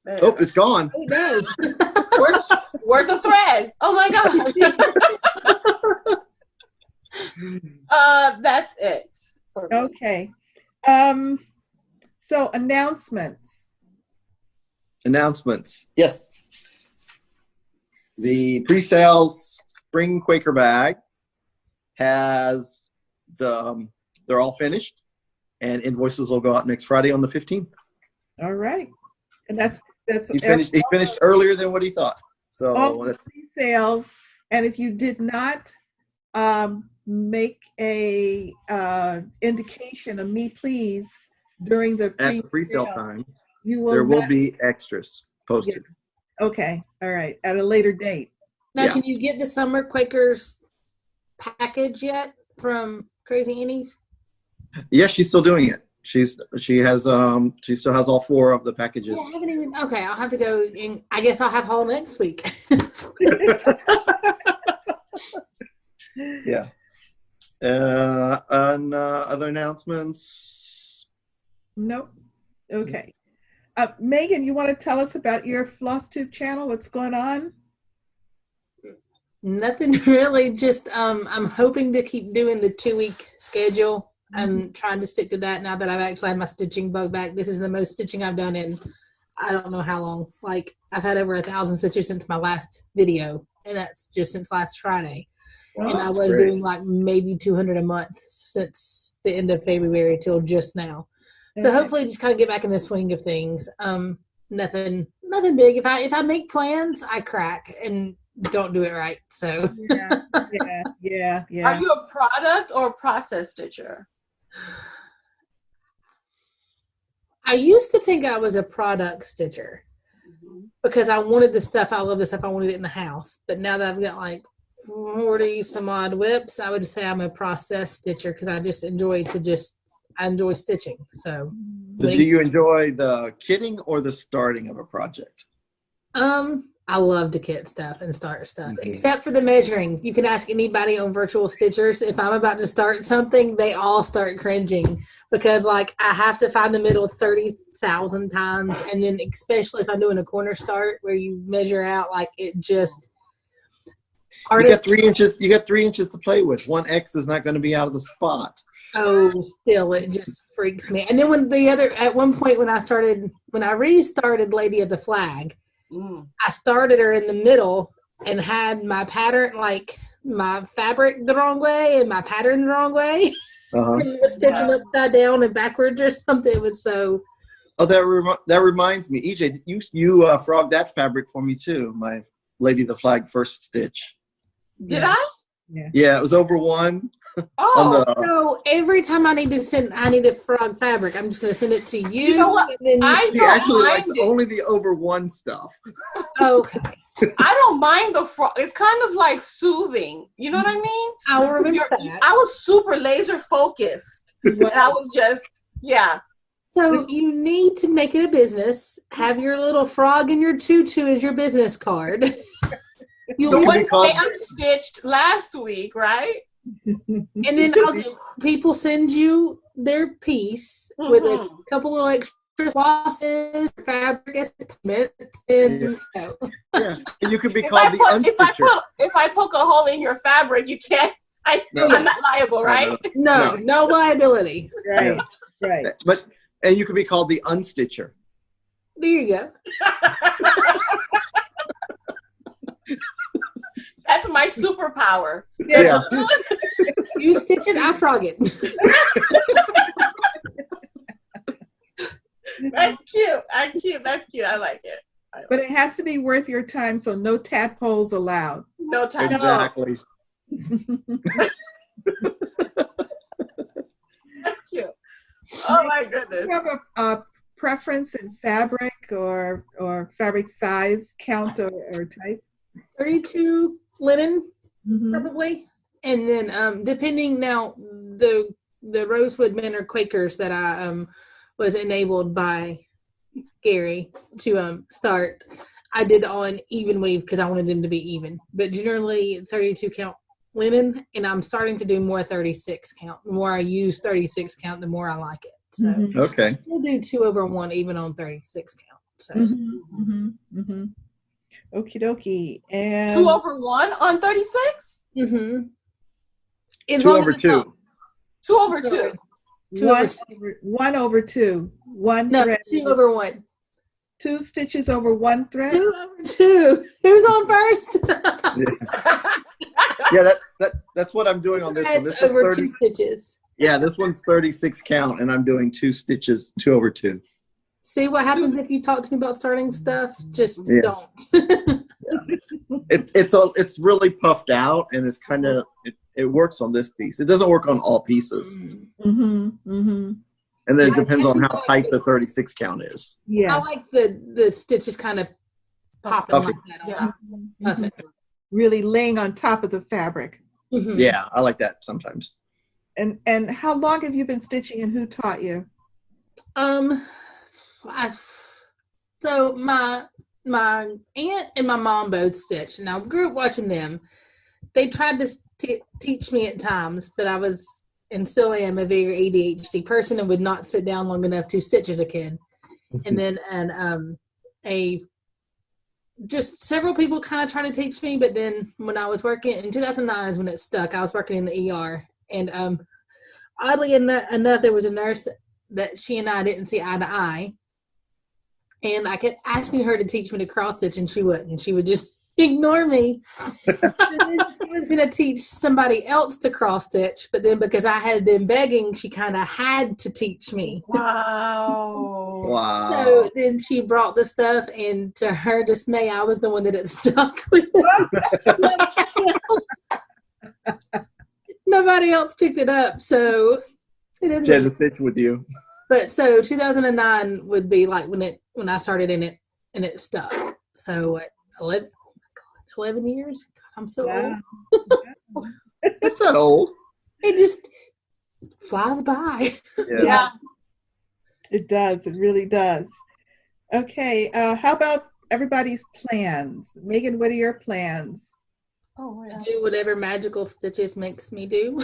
There. Oh, it's gone. Oh, it does. Where's the thread? Oh my god. That's it for me. Okay. So announcements. Announcements. Yes. The pre-sale spring Quaker bag has they're all finished, and invoices will go out next Friday on the 15th. All right. And that's He finished earlier than what he thought. So all the sales. And if you did not make a indication of me please during the at the pre-sale time, you will there will not- be extras posted. Okay. All right. At a later date. Now, Yeah. can you get the Summer Quakers package yet from Crazy Annie's? Yes, she's still doing it. She still has all 4 of the packages. Yeah, I haven't even. Okay, I'll have to go. And I guess I'll have haul next week. Yeah. And other announcements. Nope. Okay. Megan, you want to tell us about your Flosstube channel? What's going on? Nothing really. Just I'm hoping to keep doing the 2-week schedule. I'm trying to stick to that now that I've actually had my stitching bug back. This is the most stitching I've done in I don't know how long. Like I've had over 1,000 stitches since my last video, and that's just since last Friday. And I that's was great. doing like maybe 200 a month since the end of February till just now. So Okay. hopefully just kind of get back in the swing of things. Nothing big. If I make plans, I crack and don't do it right. So Yeah. Are you a product or a process stitcher? I used to think I was a product stitcher because I wanted the stuff. I love the stuff. I wanted it in the house. But now that I've got like 40 some odd whips, I would say I'm a process stitcher because I just enjoy to just I enjoy stitching. So, Do you enjoy the kitting or the starting of a project? I love to kit stuff and start stuff, except for the measuring. You can ask anybody on Virtual Stitchers. If I'm about to start something, they all start cringing because, like, I have to find the middle 30,000 times, and then especially if I'm doing a corner start where you measure out, like, it just. You got 3 inches. You got 3 inches to play with. 1 X is not going to be out of the spot. Oh, still, it just freaks me. And then at one point when I restarted Lady of the Flag. I started her in the middle and had my pattern, like my fabric the wrong way and my pattern the wrong way. And was stitching upside down and backwards or something. It was so. Oh, that reminds me, EJ, you frogged that fabric for me too. My Lady of the Flag first stitch. Did I? Yeah, it was over 1. Oh, so every time I need to frog fabric, I'm just going to send it to you. You know what? I He don't actually mind likes it. only the over 1 stuff. Okay. I don't mind the frog. It's kind of like soothing. You know what I mean? I'll remember that. I was super laser focused. And I was just, So you need to make it a business. Have your little frog in your tutu as your business card. The one Sam stitched last week, right? And then people send you their piece with a couple of extra flosses, fabric estimates, and And you could be called the unstitcher. If I poke a hole in your fabric, you can't. I'm not liable, right? No liability. Right. And you could be called the unstitcher. There you go. That's my superpower. Yeah. You stitch it, I frog it. That's cute. That's cute. I like it. But it has to be worth your time, so no tadpoles allowed. No time. Exactly. That's cute. Oh my goodness. Do you have a preference in fabric or fabric size, count, or type? 32 linen, probably. And then depending now, the Rosewood Manor Quakers that I was enabled by Gary to start, I did on even weave because I wanted them to be even. But generally 32 count linen, and I'm starting to do more 36 count. The more I use 36 count, the more I like it. So Okay. we'll do 2/1 even on 36 count. So. Okie dokie. And 2/1 on 36? 2/2. 2/2. 1/2. One No, thread. 2/1. 2 stitches over 1 thread. 2/2. Who's on first? Yeah, that's what I'm doing on this one. This is over 2 stitches. Yeah, this one's 36 count, and I'm doing 2 stitches, 2/2. See what happens if you talk to me about starting stuff? Just don't. It's really puffed out, and it's kind of it works on this piece. It doesn't work on all pieces. And then it depends on how tight the 36 count is. Yeah. I like the stitches kind of popping like that. Perfect. Really laying on top of the fabric. Yeah, I like that sometimes. And how long have you been stitching, and who taught you? So my aunt and my mom both stitch, and I grew up watching them. They tried to teach me at times, but I was and still am a very ADHD person and would not sit down long enough to stitch as a kid. And then just several people kind of tried to teach me, but then when I was working in 2009 is when it stuck. I was working in the ER, and oddly enough, there was a nurse that she and I didn't see eye to eye, and I kept asking her to teach me to cross stitch, and she wouldn't. She would just ignore me. And then she was going to teach somebody else to cross stitch, but then because I had been begging, she kind of had to teach me. Wow. So then she brought the stuff, and to her dismay, I was the one that it stuck with. Nobody else picked it up, so it is. She had to stitch with you. But so 2009 would be like when I started in it, and it stuck. So 11 years. God, I'm so old. That's not old. It just flies by. Yeah. It does. It really does. Okay. How about everybody's plans? Megan, what are your plans? Oh, yeah. Do whatever magical stitches makes me do.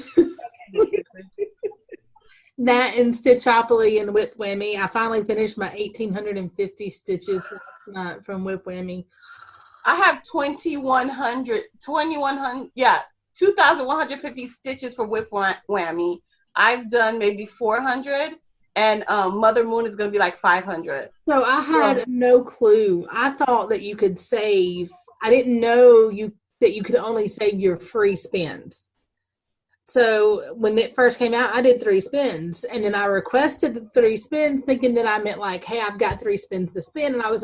That and Stitchopoly and Whip Whammy. I finally finished my 1,850 stitches last night from Whip Whammy. I have 2,150 stitches for Whip Whammy. I've done maybe 400, and Mother Moon is going to be like 500. So I had no clue. I thought that you could save. I didn't know that you could only save your free spins. So when it first came out, I did 3 spins, and then I requested the 3 spins, thinking that I meant like, hey, I've got 3 spins to spin, and I was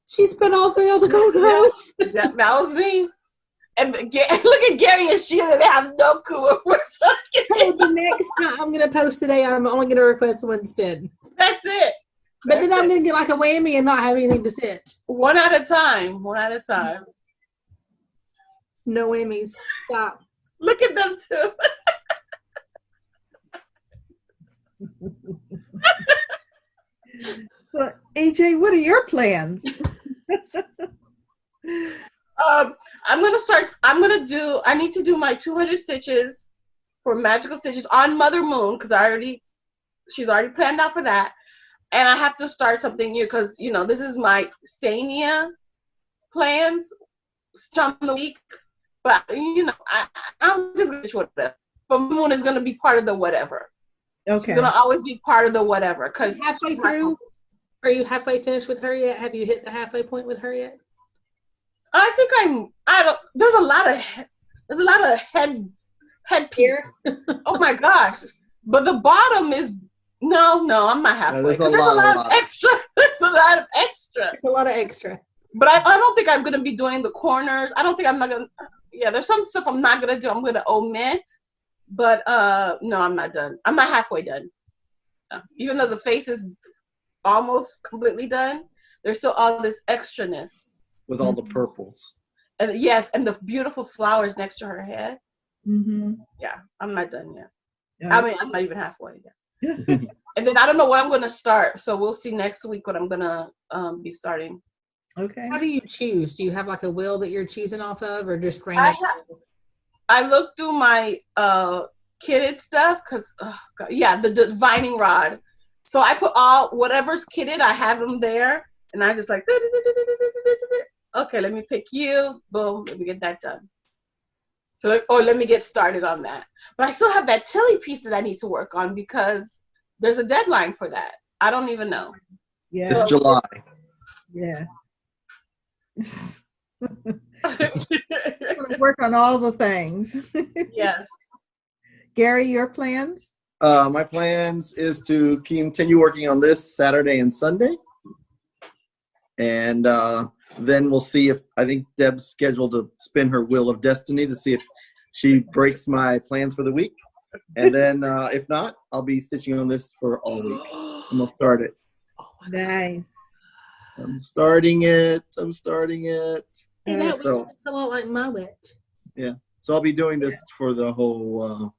she spent all 3. I was like, oh no. That was me. And look at Gary and Sheila, they have no clue what we're talking about. The next time I'm going to post today, I'm only going to request 1 spin. That's it. But then I'm going to get like a whammy and not have anything to stitch. One at a time. No whammies. Stop. Look at them too. So, AJ, what are your plans? I need to do my 200 stitches for magical stitches on Mother Moon, because she's already planned out for that. And I have to start something new, because, this is my Sania plans from the week. But, I'm just going to do whatever. But Moon is going to be part of the whatever. Okay. She's going to always be part of the whatever. Because halfway through? Are you halfway finished with her yet? Have you hit the halfway point with her yet? I think there's a lot of headpiece. Oh my gosh. But the bottom is, no, I'm not halfway. There's a lot of extra. There's a lot of extra. There's a lot of extra. But I don't think I'm going to be doing the corners. There's some stuff I'm not going to do. I'm going to omit. But no, I'm not done. I'm not halfway done. Even though the face is almost completely done, there's still all this extraness. With all the purples. And yes, and the beautiful flowers next to her head. Mm-hmm. Yeah, I'm not done yet. Yeah. I mean, I'm not even halfway yet. And then I don't know what I'm going to start. So we'll see next week what I'm going to be starting. Okay. How do you choose? Do you have like a wheel that you're choosing off of, or just random? I looked through my kitted stuff because, the divining rod. So I put whatever's kitted, I have them there. And I just like, okay, let me pick you. Boom, let me get that done. So, let me get started on that. But I still have that Tilly piece that I need to work on because there's a deadline for that. I don't even know. Yeah. It's July. Yeah. Work on all the things. Yes. Gary, your plans? My plans is to continue working on this Saturday and Sunday. And then we'll see I think Deb's scheduled to spin her Wheel of Destiny to see if she breaks my plans for the week. And then if not, I'll be stitching on this for all week. And we'll start it. Nice. I'm starting it. Hey, that looks a lot like my witch. Yeah. So I'll be doing this for the whole,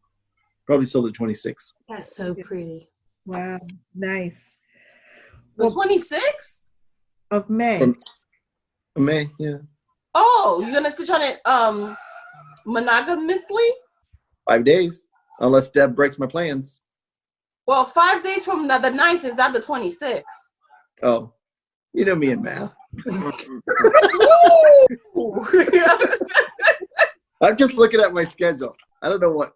probably till the 26th. That's so pretty. Wow. Nice. The 26th? Of May. May, yeah. Oh, you're going to stitch on it monogamously? 5 days, unless Deb breaks my plans. Well, 5 days from the 9th is not the 26th. Oh, you know me and math. I'm just looking at my schedule. I don't know.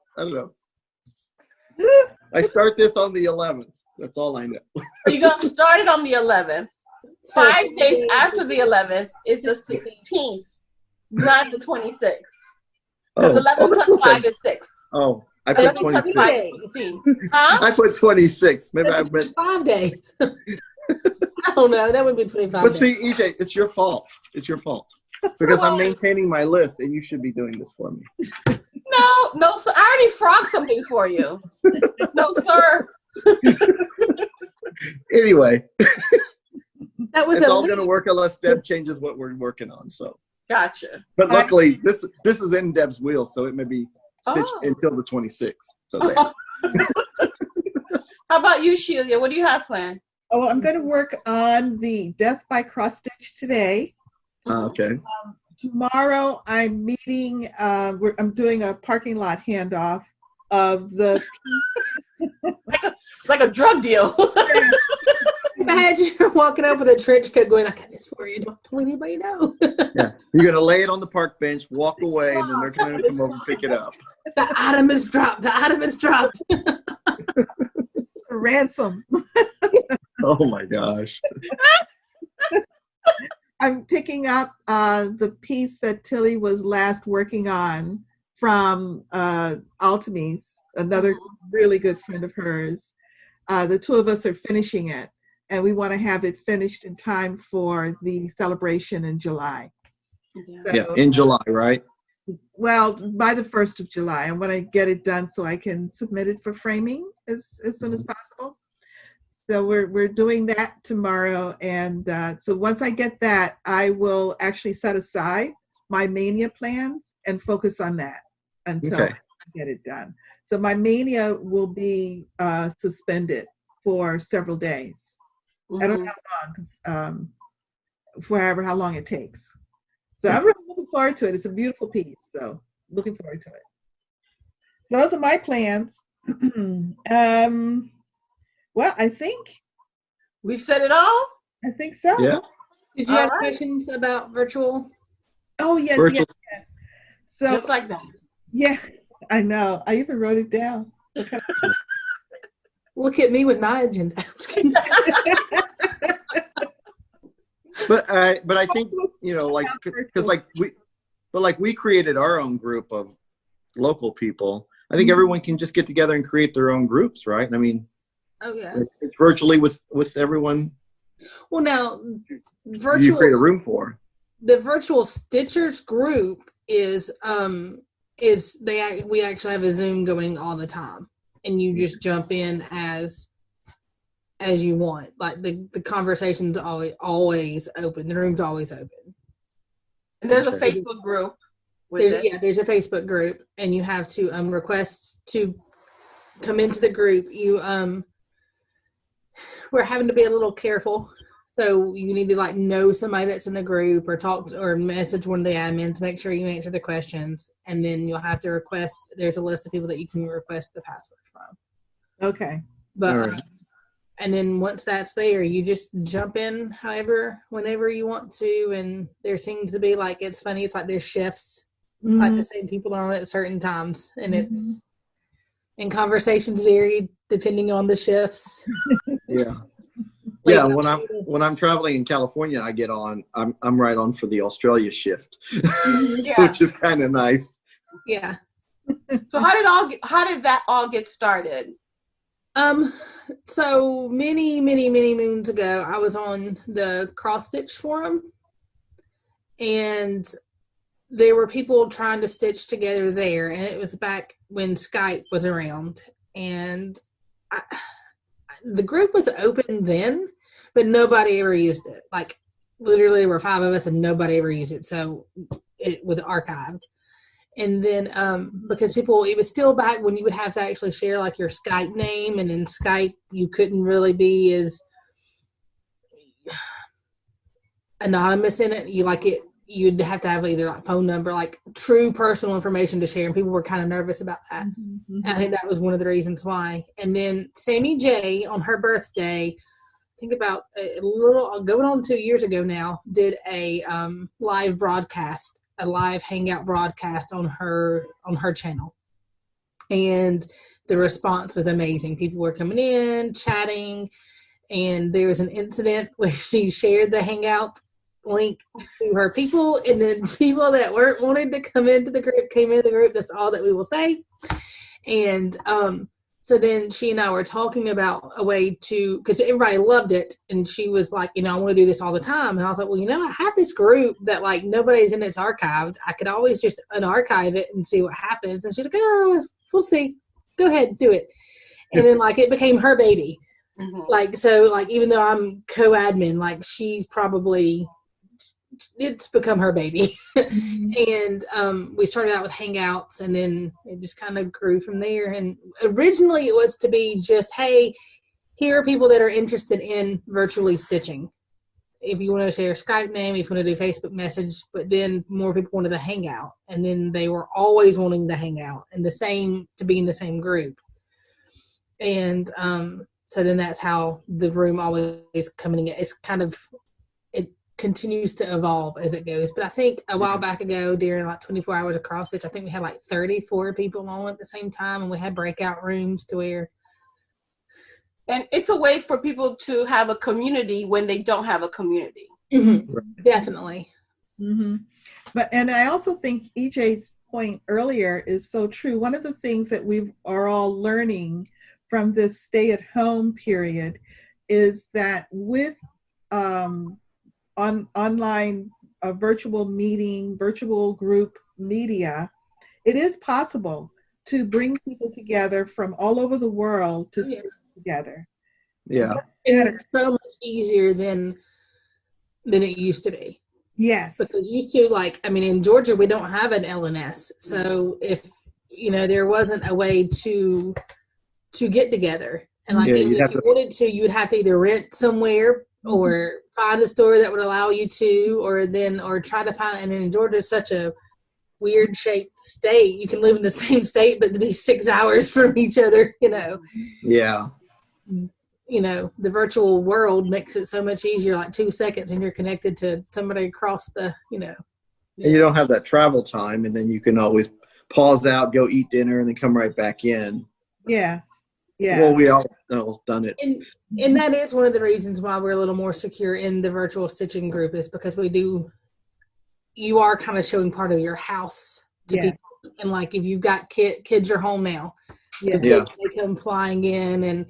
I start this on the 11th. That's all I know. You're going to start it on the 11th. 5 days after the 11th is the 16th, not the 26th. Because 11 plus 5 is 6. Oh, I put 26. 5 is 16. Huh? I put 26. Maybe I meant 5 days. I don't know. That would be 25 But days. see, EJ, it's your fault. It's your fault. Because I'm maintaining my list, and you should be doing this for me. No, sir. I already frogged something for you. No, sir. Anyway, That was it's all going to work unless Deb changes what we're working on. So, Gotcha. but luckily, this is in Deb's wheel, so it may be stitched until the 26th. So there. How about you, Shelia? What do you have planned? Oh, I'm going to work on the Death by Cross Stitch today. Okay. Tomorrow, I'm meeting. I'm doing a parking lot handoff of the. It's like a drug deal. Imagine you're walking up with a trench coat going, I got this for you. Don't let anybody know. Yeah. You're going to lay it on the park bench, walk away, and then they're going to come over and pick it up. The item is dropped. The item is dropped. Ransom. Oh my gosh. I'm picking up the piece that Tilly was last working on from Altemis, another really good friend of hers. The two of us are finishing it, and we want to have it finished in time for the celebration in July. Yeah, in July, right? Well, by the 1st of July. I want to get it done so I can submit it for framing as soon as possible. So we're doing that tomorrow. And so once I get that, I will actually set aside my mania plans and focus on that until I get it done. So my mania will be suspended for several days. I don't know how long, for how long it takes. So I'm really looking forward to it. It's a beautiful piece. So looking forward to it. So those are my plans. Well, I think we've said it all. I think so. Yeah. Did you have questions about virtual? Oh, yes, virtual. yes. So just like that. Yeah, I know. I even wrote it down. Look at me with my agenda. But I think, you know, like, because we created our own group of local people. I think everyone can just get together and create their own groups, right? I mean, oh yeah, it's virtually with everyone. Well, now virtual you create a room for the virtual Stitchers group is we actually have a Zoom going all the time, and you just jump in as you want. Like the conversation's always open. The room's always open. And there's a Facebook group. There's a Facebook group, and you have to request to come into the group. We're having to be a little careful, so you need to like know somebody that's in the group or talk or message one of the admins to make sure you answer the questions, and then you'll have to request. There's a list of people that you can request the password from. Okay. But and then once that's there, you just jump in whenever you want to, and there seems to be like it's funny. It's like there's shifts. Like the same people are on at certain times, and it's and conversations vary depending on the shifts. Yeah. Yeah, when I'm traveling in California, I get on. I'm right on for the Australia shift, which is kind of nice. Yeah. So how did that all get started? So many moons ago, I was on the cross stitch forum, and there were people trying to stitch together there, and it was back when Skype was around, and the group was open then, but nobody ever used it. Like literally there were 5 of us and nobody ever used it. So it was archived. And then because it was still back when you would have to actually share like your Skype name, and in Skype you couldn't really be as anonymous in it. You'd have to have either like phone number, like true personal information to share, and people were kind of nervous about that. And I think that was one of the reasons why. And then Sammy J on her birthday, I think about going on 2 years ago now, did a live broadcast, a live hangout broadcast on her channel, and the response was amazing. People were coming in, chatting, and there was an incident where she shared the hangout link to her people, and then people that weren't wanting to come into the group came into the group. That's all that we will say. And so then she and I were talking about a way to, because everybody loved it, and she was like, I want to do this all the time. And I was like, well, I have this group that like nobody's in, it's archived. I could always just unarchive it and see what happens. And she's like, oh, we'll see, go ahead, do it. And then like it became her baby. Like, so like even though I'm co-admin, like she's probably it's become her baby. Mhm. And we started out with Hangouts, and then it just kind of grew from there. And originally it was to be just, hey, here are people that are interested in virtually stitching. If you want to share a Skype name, if you want to do Facebook message, but then more people wanted to hang out, and then they were always wanting to hang out and to be in the same group. And so then that's how the room always coming in. It's kind of, it continues to evolve as it goes. But I think a while back ago, during like 24 hours of cross stitch, I think we had like 34 people on at the same time, and we had breakout rooms to where. And it's a way for people to have a community when they don't have a community. Mm-hmm. Definitely. Mm-hmm. And I also think EJ's point earlier is so true. One of the things that we are all learning from this stay-at-home period is that with online virtual meeting, virtual group media, it is possible to bring people together from all over the world to stay together. Yeah. And it's so much easier than it used to be. Yes. Because used to, like, I mean, in Georgia, we don't have an LNS. So if, there wasn't a way to get together. And like, if you wanted to, you would have to either rent somewhere or find a store that would allow you to, or try to find, and in Georgia is such a weird shaped state. You can live in the same state, but be 6 hours from each other, Yeah. The virtual world makes it so much easier, like 2 seconds and you're connected to somebody across the, And you don't have that travel time, and then you can always pause out, go eat dinner, and then come right back in. Yes. Yeah. Well, we all done it. And that is one of the reasons why we're a little more secure in the virtual stitching group, is because you are kind of showing part of your house to people. And like, if you've got kids are home now, so kids may come flying in, and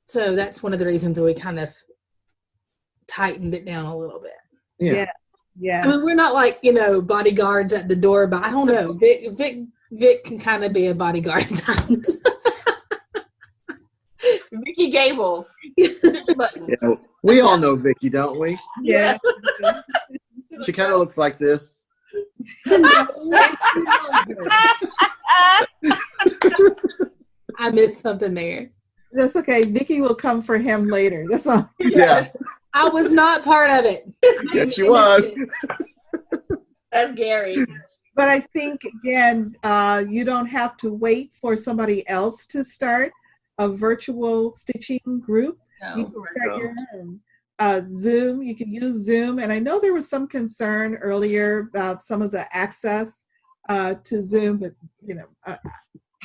so that's one of the reasons we kind of tightened it down a little bit. Yeah. Yeah. I mean, we're not like, bodyguards at the door, but I don't know. Vic can kind of be a bodyguard at times. Vicky Gable. Yeah, we all know Vicky, don't we? Yeah. She kind of looks like this. I missed something there. That's okay. Vicky will come for him later. That's all. Yes. I was not part of it. Yes, she was. That's Gary. But I think, again, you don't have to wait for somebody else to start a virtual stitching group. No. You can start your own. Zoom, you can use Zoom. And I know there was some concern earlier about some of the access to Zoom, but,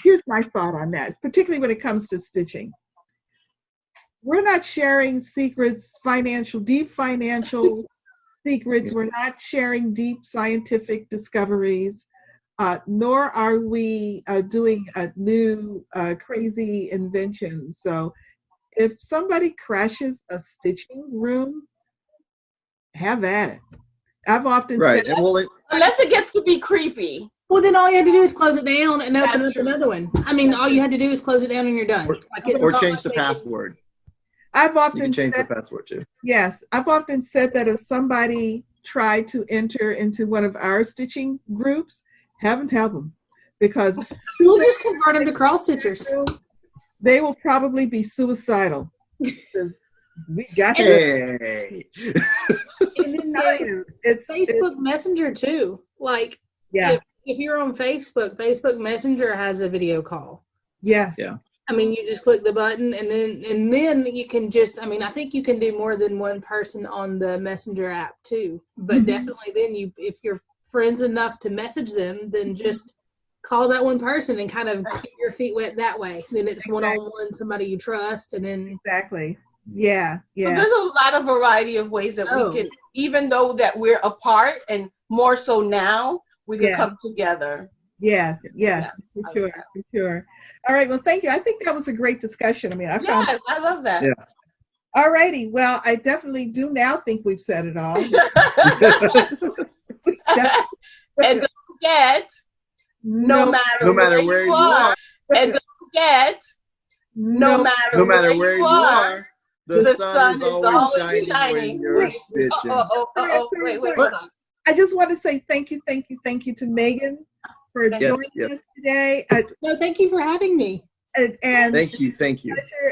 here's my thought on that, particularly when it comes to stitching. We're not sharing secrets, deep financial secrets. We're not sharing deep scientific discoveries, nor are we doing a new crazy invention. So if somebody crashes a stitching room, have at it. I've often said, unless it gets to be creepy. Well, then all you had to do is close it down and open up another one. I mean, all you had to do is close it down and you're done. Or change the password. I've often you can change the password too. Yes, I've often said that if somebody tried to enter into one of our stitching groups, heaven help them, because we'll just convert them to cross stitchers. They will probably be suicidal. We got hey. And then it's Facebook Messenger too. Like, if you're on Facebook Messenger has a video call. Yes. Yeah. I mean, you just click the button, and then you can just. I mean, I think you can do more than one person on the Messenger app too. But definitely, then if you're friends enough to message them, then just call that one person and kind of get your feet wet that way. Then it's one-on-one, somebody you trust, and then Yeah. So there's a lot of variety of ways that we can, even though that we're apart, and more so now, we can come together. Yes, for sure. All right, well, thank you. I think that was a great discussion. I mean, I love that. Yeah. All righty. Well, I definitely do now think we've said it all. And don't forget, no matter where you are, and don't forget, no matter where you are, The sun is always shining when you're stitching. Wait, hold on. I just want to say thank you to Meagan for joining us today. No, thank you for having me. And Thank you.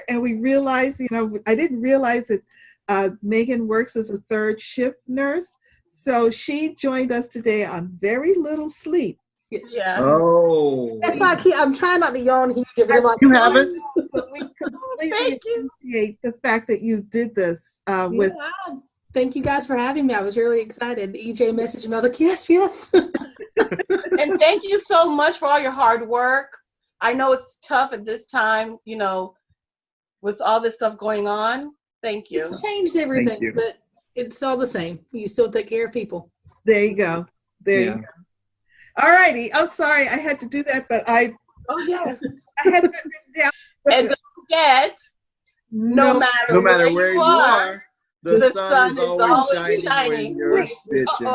And we realized, I didn't realize that Meagan works as a third shift nurse. So she joined us today on very little sleep. Yeah. Oh. That's why I'm trying not to yawn huge. Like, You haven't? So we completely appreciate the fact that you did this with. Yeah. Thank you guys for having me. I was really excited. EJ messaged me. I was like, yes. And thank you so much for all your hard work. I know it's tough at this time, with all this stuff going on. Thank you. It's changed everything, but it's all the same. You still take care of people. There you go. You go. All righty. I'm sorry I had to do that, but I had it written down. And don't forget, no matter where you are, the sun is always shining when you're stitching.